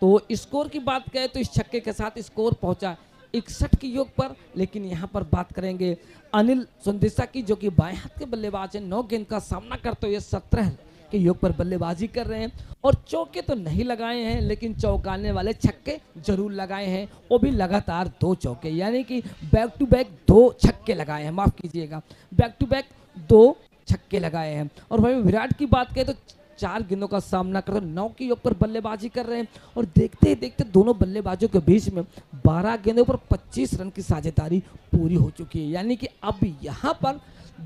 तो स्कोर की बात करें तो इस छक्के के साथ स्कोर पहुंचा 61 के योग पर। लेकिन यहां पर बात करेंगे अनिल सुंदेशा की, जो कि बाएं हाथ के बल्लेबाज हैं। 9 गेंद का सामना करते हुए 17 के योग पर बल्लेबाजी कर रहे हैं। और चौके तो नहीं लगाए हैं, लेकिन चौंकाने वाले छक्के जरूर लगाए हैं, वो भी लगातार 2 चौके, यानी कि बैक टू बैक 2 छक्के लगाए हैं, माफ कीजिएगा, बैक टू बैक 2 छक्के लगाए हैं। और भाई विराट की बात करें तो 4 गेंदों का सामना कर रहे हैं, 9 के ऊपर बल्लेबाजी कर रहे हैं और देखते ही देखते दोनों बल्लेबाजों के बीच में 12 गेंदों पर 25 रन की साझेदारी पूरी हो चुकी है। यानी कि अब यहाँ पर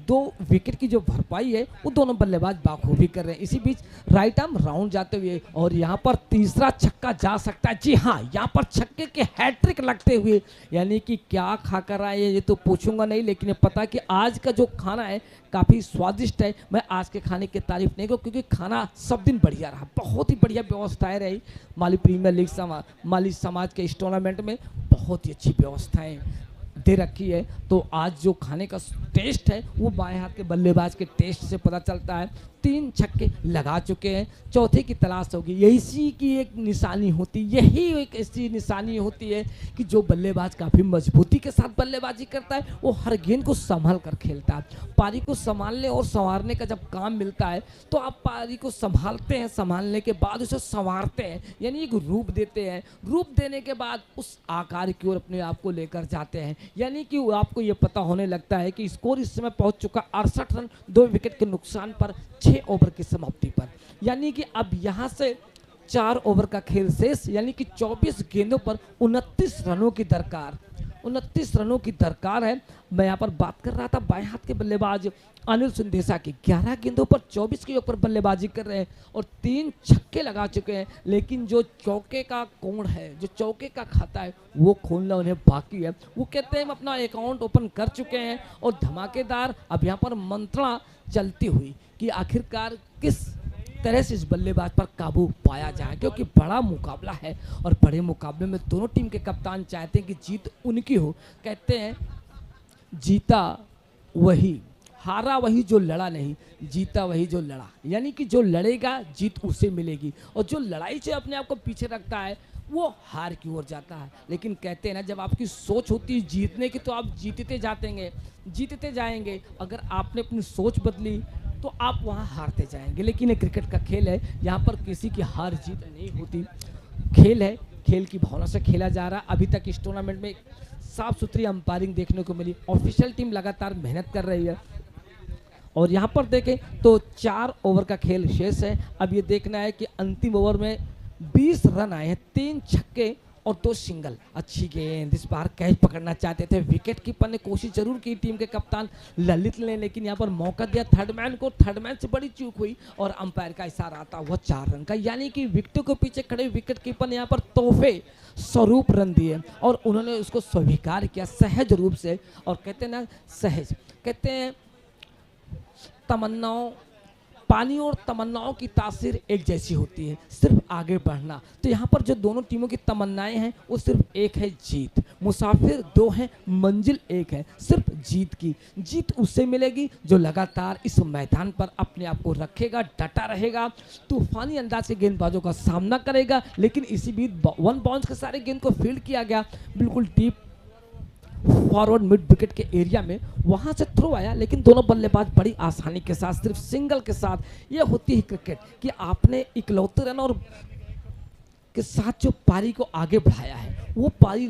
2 विकेट की जो भरपाई है वो दोनों बल्लेबाज बाखूबी कर रहे हैं। इसी बीच राइट आर्म राउंड जाते हुए और यहाँ पर तीसरा छक्का जा सकता है। जी हाँ, यहाँ पर छक्के के हैट्रिक लगते हुए, यानी कि क्या खा कर आए ये तो पूछूंगा नहीं, लेकिन ये पता कि आज का जो खाना है काफ़ी स्वादिष्ट है। मैं आज के खाने की तारीफ नहीं करूँ क्योंकि खाना सब दिन बढ़िया रहा, बहुत ही बढ़िया व्यवस्थाएं रही। माली प्रीमियर लीग माली समाज के इस टूर्नामेंट में बहुत ही अच्छी व्यवस्थाएं दे रखी है। तो आज जो खाने का टेस्ट है वो बाएं हाथ के बल्लेबाज के टेस्ट से पता चलता है। 3 छक्के लगा चुके हैं, चौथे की तलाश होगी। यही की एक निशानी होती, यही एक ऐसी निशानी होती है कि जो बल्लेबाज काफ़ी मजबूती के साथ बल्लेबाजी करता है वो हर गेंद को संभाल कर खेलता है। पारी को संभालने और संवारने का जब काम मिलता है तो आप पारी को संभालते हैं, संभालने के बाद उसे संवारते हैं, यानी एक रूप देते हैं। रूप देने के बाद उस आकार की ओर अपने आप को लेकर जाते हैं, यानी कि आपको ये पता होने लगता है कि स्कोर इस समय पहुंच चुका 68 रन 2 विकेट के नुकसान पर 6 ओवर की समाप्ति पर। यानी कि अब यहां से 4 ओवर का खेल शेष, यानी कि 24 गेंदों पर 29 रनों की दरकार, 29 रनों की दरकार है। मैं यहाँ पर बात कर रहा था बाएं हाथ के बल्लेबाज अनिल सुंदेशा की, 11 गेंदों पर 24 के ऊपर बल्लेबाजी कर रहे हैं और 3 छक्के लगा चुके हैं। लेकिन जो चौके का कोण है, जो चौके का खाता है वो खोलना उन्हें बाकी है। वो कहते हैं हम अपना अकाउंट ओपन कर चुके हैं और धमाकेदार अब यहाँ पर मंत्रणा चलती हुई कि आखिरकार किस तरह से इस बल्लेबाज पर काबू पाया जाए, क्योंकि बड़ा मुकाबला है और बड़े मुकाबले में दोनों टीम के कप्तान चाहते हैं कि जीत उनकी हो। कहते हैं जीता वही, हारा वही जो लड़ा नहीं, जीता वही जो लड़ा। यानी कि जो लड़ेगा जीत उसे मिलेगी और जो लड़ाई से अपने आप को पीछे रखता है वो हार की ओर जाता है। लेकिन कहते हैं ना, जब आपकी सोच होती है जीतने की तो आप जीतते जाएंगे। अगर आपने अपनी सोच बदली तो आप वहाँ हारते जाएंगे। लेकिन ये क्रिकेट का खेल है, यहाँ पर किसी की हार जीत नहीं होती। खेल है, खेल की भावना से खेला जा रहा है। अभी तक इस टूर्नामेंट में साफ सुथरी अंपायरिंग देखने को मिली, ऑफिशियल टीम लगातार मेहनत कर रही है। और यहाँ पर देखें तो 4 ओवर का खेल शेष है। अब ये देखना है कि अंतिम ओवर में 20 रन आए हैं, 3 छक्के और 2 सिंगल। अच्छी गेंद, इस बार कैच पकड़ना चाहते थे, विकेट कीपर ने कोशिश जरूर की टीम के कप्तान ललित ने, लेकिन यहाँ पर मौका दिया थर्ड मैन को। थर्ड मैन से बड़ी चूक हुई और अंपायर का इशारा आता हुआ 4 रन का। यानी कि विकेटों के पीछे खड़े विकेट कीपर ने यहाँ पर तोहफे स्वरूप रन दिए और उन्होंने उसको स्वीकार किया सहज रूप से। और कहते हैं ना सहज, कहते हैं तमन्नाओं, पानी और तमन्नाओं की तासीर एक जैसी होती है, सिर्फ आगे बढ़ना। तो यहाँ पर जो दोनों टीमों की तमन्नाएं हैं वो सिर्फ एक है जीत, मुसाफिर 2 हैं, मंजिल एक है, सिर्फ जीत की। जीत उससे मिलेगी जो लगातार इस मैदान पर अपने आप को रखेगा, डटा रहेगा, तूफानी अंदाज से गेंदबाजों का सामना करेगा। लेकिन इसी बीच 1 बाउंस के सारे गेंद को फील्ड किया गया बिल्कुल डीप फॉरवर्ड मिड विकेट के एरिया में, वहां से थ्रो आया। लेकिन दोनों बल्लेबाज बड़ी आसानी के साथ, सिर्फ सिंगल के साथ, ये होती है क्रिकेट कि आपने इकलौते रन और के साथ जो पारी को आगे बढ़ाया है वो पारी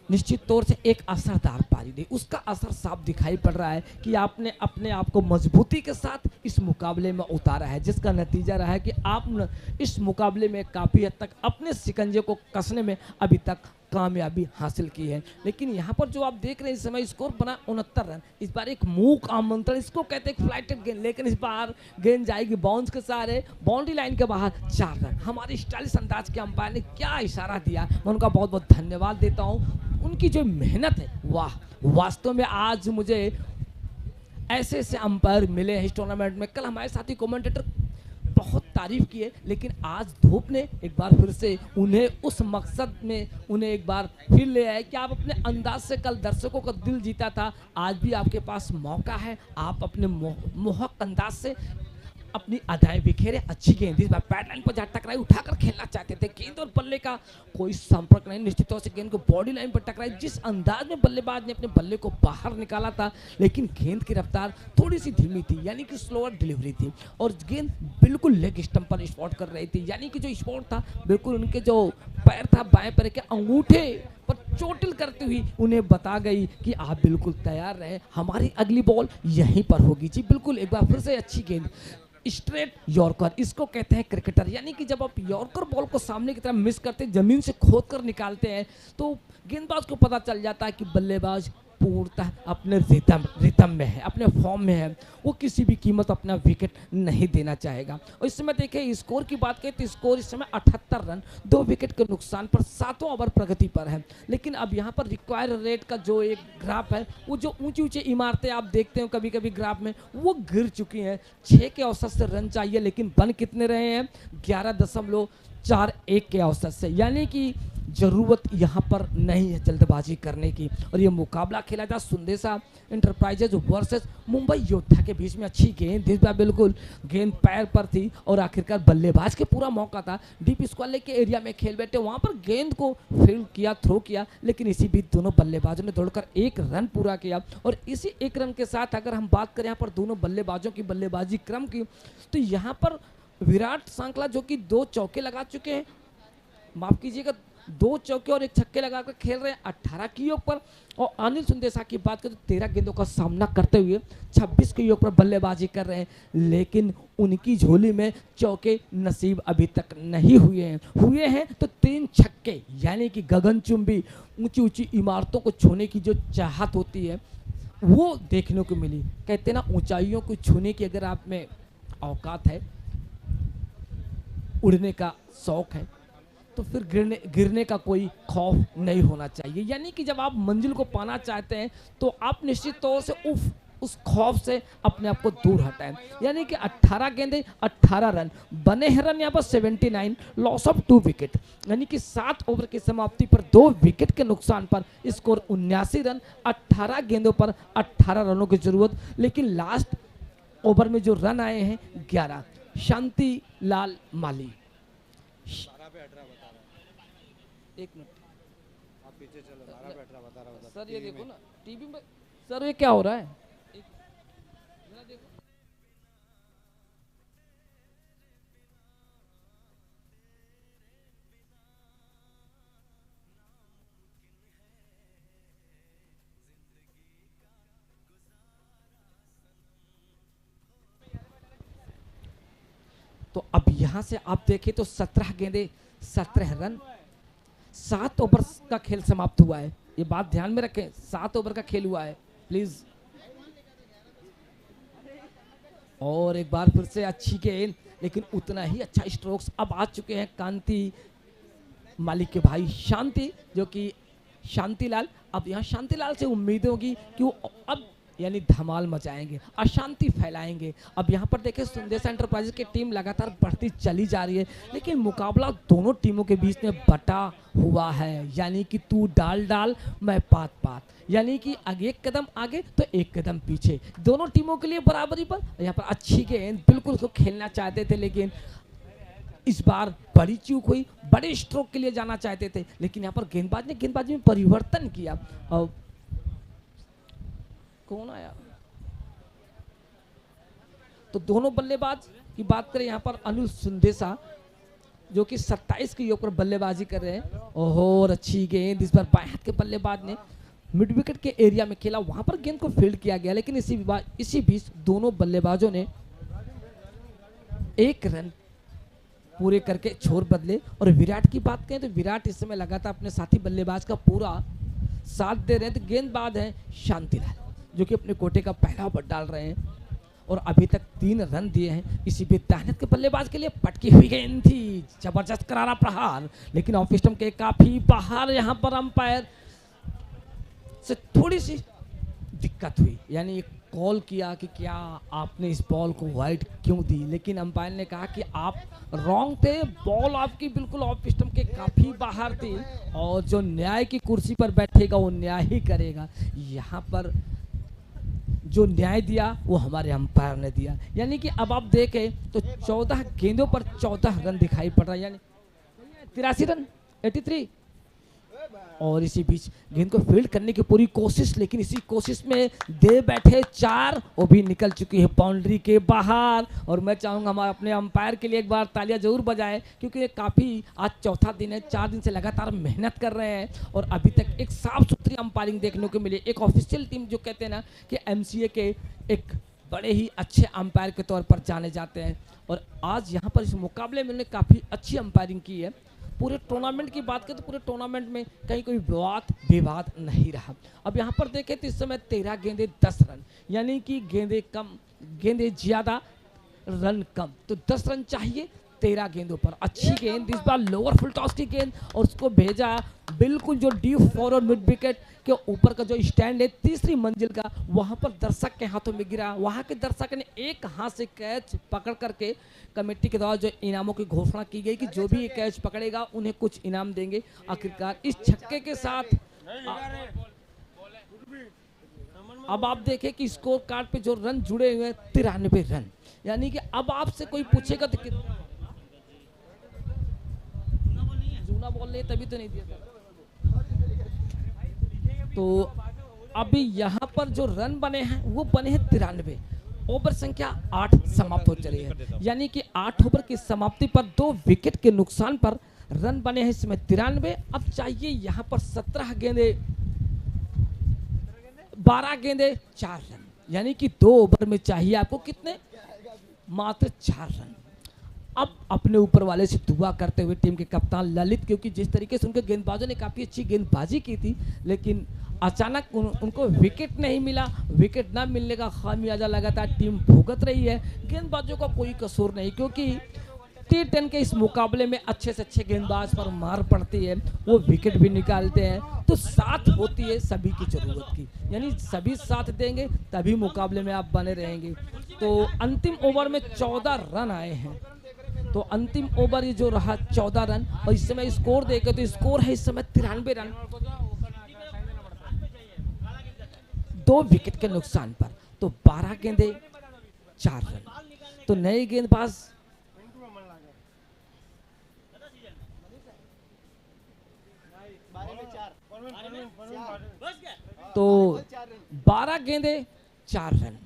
निश्चित तौर से एक असरदार पारी नहीं, उसका असर साफ दिखाई पड़ रहा है कि आपने अपने आप को मजबूती के साथ इस मुकाबले में उतारा है, जिसका नतीजा रहा है कि आप इस मुकाबले में काफ़ी हद तक अपने शिकंजे को कसने में अभी तक कामयाबी हासिल की है। लेकिन यहाँ पर जो आप देख रहे हैं इस समय स्कोर बना 69 रन। इस बार एक मूक आमंत्रण, इसको कहते हैं फ्लाइटेड गेंद, लेकिन इस बार गेंद जाएगी बाउंस के सहारे बाउंड्री लाइन के बाहर 4 रन। हमारे स्टाइलिश अंदाज के अंपायर ने क्या इशारा दिया, मैं उनका बहुत बहुत धन्यवाद देता हूँ। उनकी जो मेहनत है, वाह, वास्तव में आज मुझे ऐसे ऐसे अंपायर मिले हैं इस टूर्नामेंट में। कल हमारे साथी कमेंटेटर बहुत तारीफ की है, लेकिन आज धूप ने एक बार फिर से उन्हें उस मकसद में उन्हें एक बार फिर ले आए कि आप अपने अंदाज से कल दर्शकों का दिल जीता था, आज भी आपके पास मौका है, आप अपने मोहक अंदाज से अपनी अदाएं बिखेरे। अच्छी गेंद इस बार पैड लाइन पर जा टकराई, उठाकर खेलना चाहते थे, गेंद और बल्ले का कोई संपर्क नहीं, निश्चित तौर से गेंद को बॉडी लाइन पर टकराई। जिस अंदाज में बल्लेबाज ने अपने बल्ले को बाहर निकाला था, लेकिन गेंद की रफ्तार थोड़ी सी धीमी थी, यानी कि स्लोअर डिलीवरी थी और गेंद बिल्कुल लेग स्टंप पर स्पॉट कर रही थी। यानी कि जो स्पॉट था बिल्कुल उनके जो पैर था बाएं पैर के अंगूठे पर चोटिल करती हुई उन्हें बता गई कि आप बिल्कुल तैयार रहे, हमारी अगली बॉल यहीं पर होगी। जी बिल्कुल, एक बार फिर से अच्छी गेंद, स्ट्रेट यॉर्कर, इसको कहते हैं क्रिकेटर। यानी कि जब आप यॉर्कर बॉल को सामने की तरफ मिस करते हैं, जमीन से खोद कर निकालते हैं, तो गेंदबाज को पता चल जाता है कि बल्लेबाज पूर्णतः अपने रिदम में है, अपने फॉर्म में है, वो किसी भी कीमत अपना विकेट नहीं देना चाहेगा। और इस समय देखिए स्कोर की बात करें तो स्कोर इस समय 78 रन 2 विकेट के नुकसान पर 7वां ओवर प्रगति पर है। लेकिन अब यहाँ पर रिक्वायर रेट का जो एक ग्राफ है, वो जो ऊंची ऊंची इमारतें आप देखते हो कभी कभी ग्राफ में, वो गिर चुकी हैं। 6 के औसत से रन चाहिए, लेकिन बन कितने रहे हैं? 11.41 के औसत से। यानी कि जरूरत यहाँ पर नहीं है जल्दबाजी करने की। और ये मुकाबला खेला था सुंदेशा इंटरप्राइजेज वर्सेस मुंबई योद्धा के बीच में। अच्छी गेंद इस बार, बिल्कुल गेंद पैर पर थी और आखिरकार बल्लेबाज के पूरा मौका था, डीप स्क्वायर के एरिया में खेल बैठे, वहाँ पर गेंद को फील्ड किया, थ्रो किया, लेकिन इसी बीच दोनों बल्लेबाजों ने दौड़कर 1 रन पूरा किया। और इसी 1 रन के साथ अगर हम बात करें यहाँ पर दोनों बल्लेबाजों की बल्लेबाजी क्रम की, तो यहाँ पर विराट सांकला जो कि 2 चौके लगा चुके हैं, माफ कीजिएगा 2 चौके और 1 छक्के लगाकर खेल रहे हैं 18 की योग पर। और अनिल सुंदेशा की बात करें तो 13 गेंदों का सामना करते हुए 26 के योग पर बल्लेबाजी कर रहे हैं, लेकिन उनकी झोली में चौके नसीब अभी तक नहीं हुए हैं तो 3 छक्के, यानी कि गगनचुंबी ऊंची ऊंची इमारतों को छूने की जो चाहत होती है वो देखने को मिली। कहते हैं ना, ऊंचाइयों को छूने की अगर आप में औकात है, उड़ने का शौक है, तो फिर गिरने का कोई खौफ नहीं होना चाहिए। यानी कि जब आप मंजिल को पाना चाहते हैं तो आप निश्चित तौर से उस खौफ से अपने आप को दूर हटाएं। यानी कि 18 गेंदे 18 रन बने हैं, रन यहाँ पर 79, लॉस ऑफ 2 विकेट, यानी कि 7 ओवर की समाप्ति पर 2 विकेट के नुकसान पर स्कोर 79 रन, 18 गेंदों पर 18 रनों की जरूरत। लेकिन लास्ट ओवर में जो रन आए हैं 11। शांति लाल माली, एक मिनट आप पीछे चलो, 12 पे 18 बता सर, ये देखो ना टीवी में सर, ये क्या हो रहा है? देखो तो अब यहां से आप देखें तो 17 गेंदे 17 रन, 7 ओवर का खेल समाप्त हुआ है। ये बात ध्यान में रखें, 7 ओवर का खेल हुआ है प्लीज। और एक बार फिर से अच्छी गेंद, लेकिन उतना ही अच्छा स्ट्रोक्स अब आ चुके हैं कांति मालिक के भाई शांति, जो कि शांतिलाल। अब यहाँ शांतिलाल से उम्मीद होगी कि वो अब यानी धमाल मचाएंगे, अशांति फैलाएंगे। अब यहाँ पर देखें सुंदेशा एंटरप्राइजेस की टीम लगातार बढ़ती चली जा रही है, लेकिन मुकाबला दोनों टीमों के बीच में बटा हुआ है। यानी कि तू डाल डाल मैं पात पात, यानी कि आगे 1 कदम आगे तो 1 कदम पीछे, दोनों टीमों के लिए बराबरी पर। यहाँ पर अच्छी गेंद, बिल्कुल उसको खेलना चाहते थे, लेकिन इस बार बड़ी चूक हुई, बड़े स्ट्रोक के लिए जाना चाहते थे, लेकिन यहाँ पर गेंदबाज ने गेंदबाजी में परिवर्तन किया। और कौन आया? तो दोनों बल्लेबाज की बात करें यहाँ पर अनिल सुंदेशा जो कि 27 के योग पर बल्लेबाजी कर रहे हैं। और अच्छी गेंद इस बार बाएं हाथ के बल्लेबाज ने मिड विकेट के एरिया में खेला, वहां पर गेंद को फील्ड किया गया, लेकिन इसी बीच दोनों बल्लेबाजों ने 1 रन पूरे करके छोर बदले। और विराट की बात करें तो विराट इस समय लगातार अपने साथी बल्लेबाज का पूरा साथ दे रहे हैं। तो गेंदबाज है शांतिलाल जो कि अपने कोटे का पहला ओवर डाल रहे हैं और अभी तक 3 रन दिए हैं। इसी बीच दाहिने के बल्लेबाज के लिए पटकी हुई गेंद थी, जबरदस्त करारा प्रहार, लेकिन ऑफ स्टंप के काफी बाहर। यहाँ पर अंपायर से थोड़ी सी दिक्कत हुई, यानी कॉल किया कि क्या आपने इस बॉल को वाइड क्यों दी, लेकिन अंपायर ने कहा कि आप रॉन्ग थे, बॉल आपकी बिल्कुल ऑफ स्टंप के काफी बाहर थी और जो न्याय की कुर्सी पर बैठेगा वो न्याय ही करेगा। यहाँ पर जो न्याय दिया वो हमारे अंपायर ने दिया। यानी कि अब आप देखें तो 14 गेंदों पर 14 रन दिखाई पड़ रहा है, यानी 83 रन 83। और इसी बीच गेंद को फील्ड करने की पूरी कोशिश, लेकिन इसी कोशिश में दे बैठे 4, वो भी निकल चुकी है बाउंड्री के बाहर। और मैं चाहूँगा हम अपने अंपायर के लिए एक बार तालियां जरूर बजाएं, क्योंकि ये काफ़ी आज चौथा दिन है, 4 दिन से लगातार मेहनत कर रहे हैं और अभी तक एक साफ सुथरी अंपायरिंग देखने को मिली। एक ऑफिशियल टीम जो कहते हैं ना कि MCA के एक बड़े ही अच्छे अंपायर के तौर पर जाने जाते हैं। और आज यहाँ पर इस मुकाबले में उन्होंने काफ़ी अच्छी अंपायरिंग की है। पूरे टूर्नामेंट की बात करें तो पूरे टूर्नामेंट में कहीं कोई विवाद नहीं रहा। अब यहाँ पर देखें तो इस समय 13 गेंदे 10 रन, यानी कि गेंदे ज़्यादा रन कम, तो 10 रन चाहिए 13 गेंदों पर। अच्छी गेंद इस बार लोअर फुल टॉस की गेंद, और उसको भेजा बिल्कुल जो डीप फॉरवर्ड मिड विकेट के ऊपर का जो स्टैंड है तीसरी मंजिल का, वहां पर दर्शक के हाथों में गिरा। वहां के दर्शक ने एक हाथ से कैच पकड़ करके कमेटी के द्वारा जो इनामों की घोषणा की गई कि जो भी ये कैच पकड़ेगा उन्हें कुछ इनाम देंगे। आखिरकार इस छक्के के साथ अब आप देखें कि स्कोर कार्ड पे जो रन जुड़े हुए हैं 93 रन, यानी कि अब आपसे कोई पूछेगा तो जूना बॉल नहीं तभी तो नहीं दिया। तो अभी यहाँ पर जो रन बने हैं वो बने हैं 93। ओवर संख्या 8 समाप्त हो चली है, यानी कि 8 ओवर की समाप्ति पर 2 विकेट के नुकसान पर रन बने हैं इसमें 93। अब चाहिए यहाँ पर 12 गेंदे 4 रन, यानी कि 2 ओवर में चाहिए आपको कितने, मात्र 4 रन। अब अपने ऊपर वाले से दुआ करते हुए टीम के कप्तान ललित, क्योंकि जिस तरीके से उनके गेंदबाजों ने काफ़ी अच्छी गेंदबाजी की थी, लेकिन अचानक उनको विकेट नहीं मिला। विकेट ना मिलने का खामियाजा लगातार टीम भुगत रही है। गेंदबाजों का कोई कसूर नहीं, क्योंकि T10 के इस मुकाबले में अच्छे से अच्छे गेंदबाज पर मार पड़ती है, वो विकेट भी निकालते हैं। तो साथ होती है सभी की जरूरत की, यानी सभी साथ देंगे तभी मुकाबले में आप बने रहेंगे। तो अंतिम ओवर में 14 रन आए हैं, तो अंतिम ओवर ये जो रहा 14 रन, और इस समय स्कोर देखे तो स्कोर है इस समय 93 रन 2 विकेट के नुकसान पर। तो 12 गेंदे 4 रन। तो नए गेंदबाज तो 12 गेंदे 4 रन,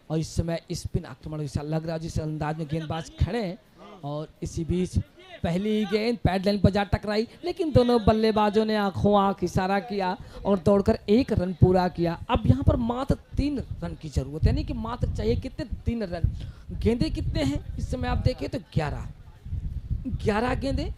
और इस समय स्पिन आक्रमण ऐसा लग रहा है जिस अंदाज में गेंदबाज खड़े हैं। और इसी बीच पहली गेंद पैड लाइन पर जा टकराई, लेकिन दोनों बल्लेबाजों ने आंखों आंख इशारा किया और दौड़कर 1 रन पूरा किया। अब यहाँ पर मात्र 3 रन की जरूरत है, यानी कि मात्र चाहिए कितने, 3 रन। गेंदे कितने हैं इस समय आप देखें तो 11 गेंदे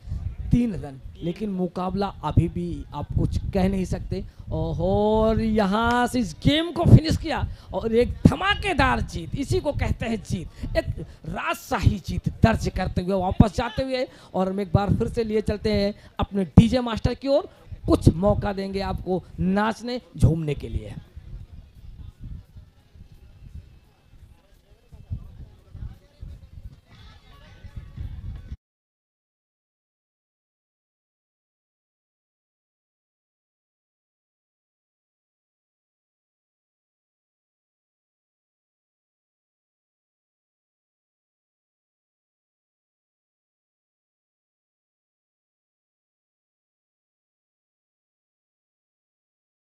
3 रन, लेकिन मुकाबला अभी भी आप कुछ कह नहीं सकते। और यहाँ से इस गेम को फिनिश किया और एक धमाकेदार जीत, इसी को कहते हैं जीत, एक राजशाही जीत दर्ज करते हुए वापस जाते हुए। और हम एक बार फिर से लिए चलते हैं अपने डीजे मास्टर की ओर, कुछ मौका देंगे आपको नाचने झूमने के लिए।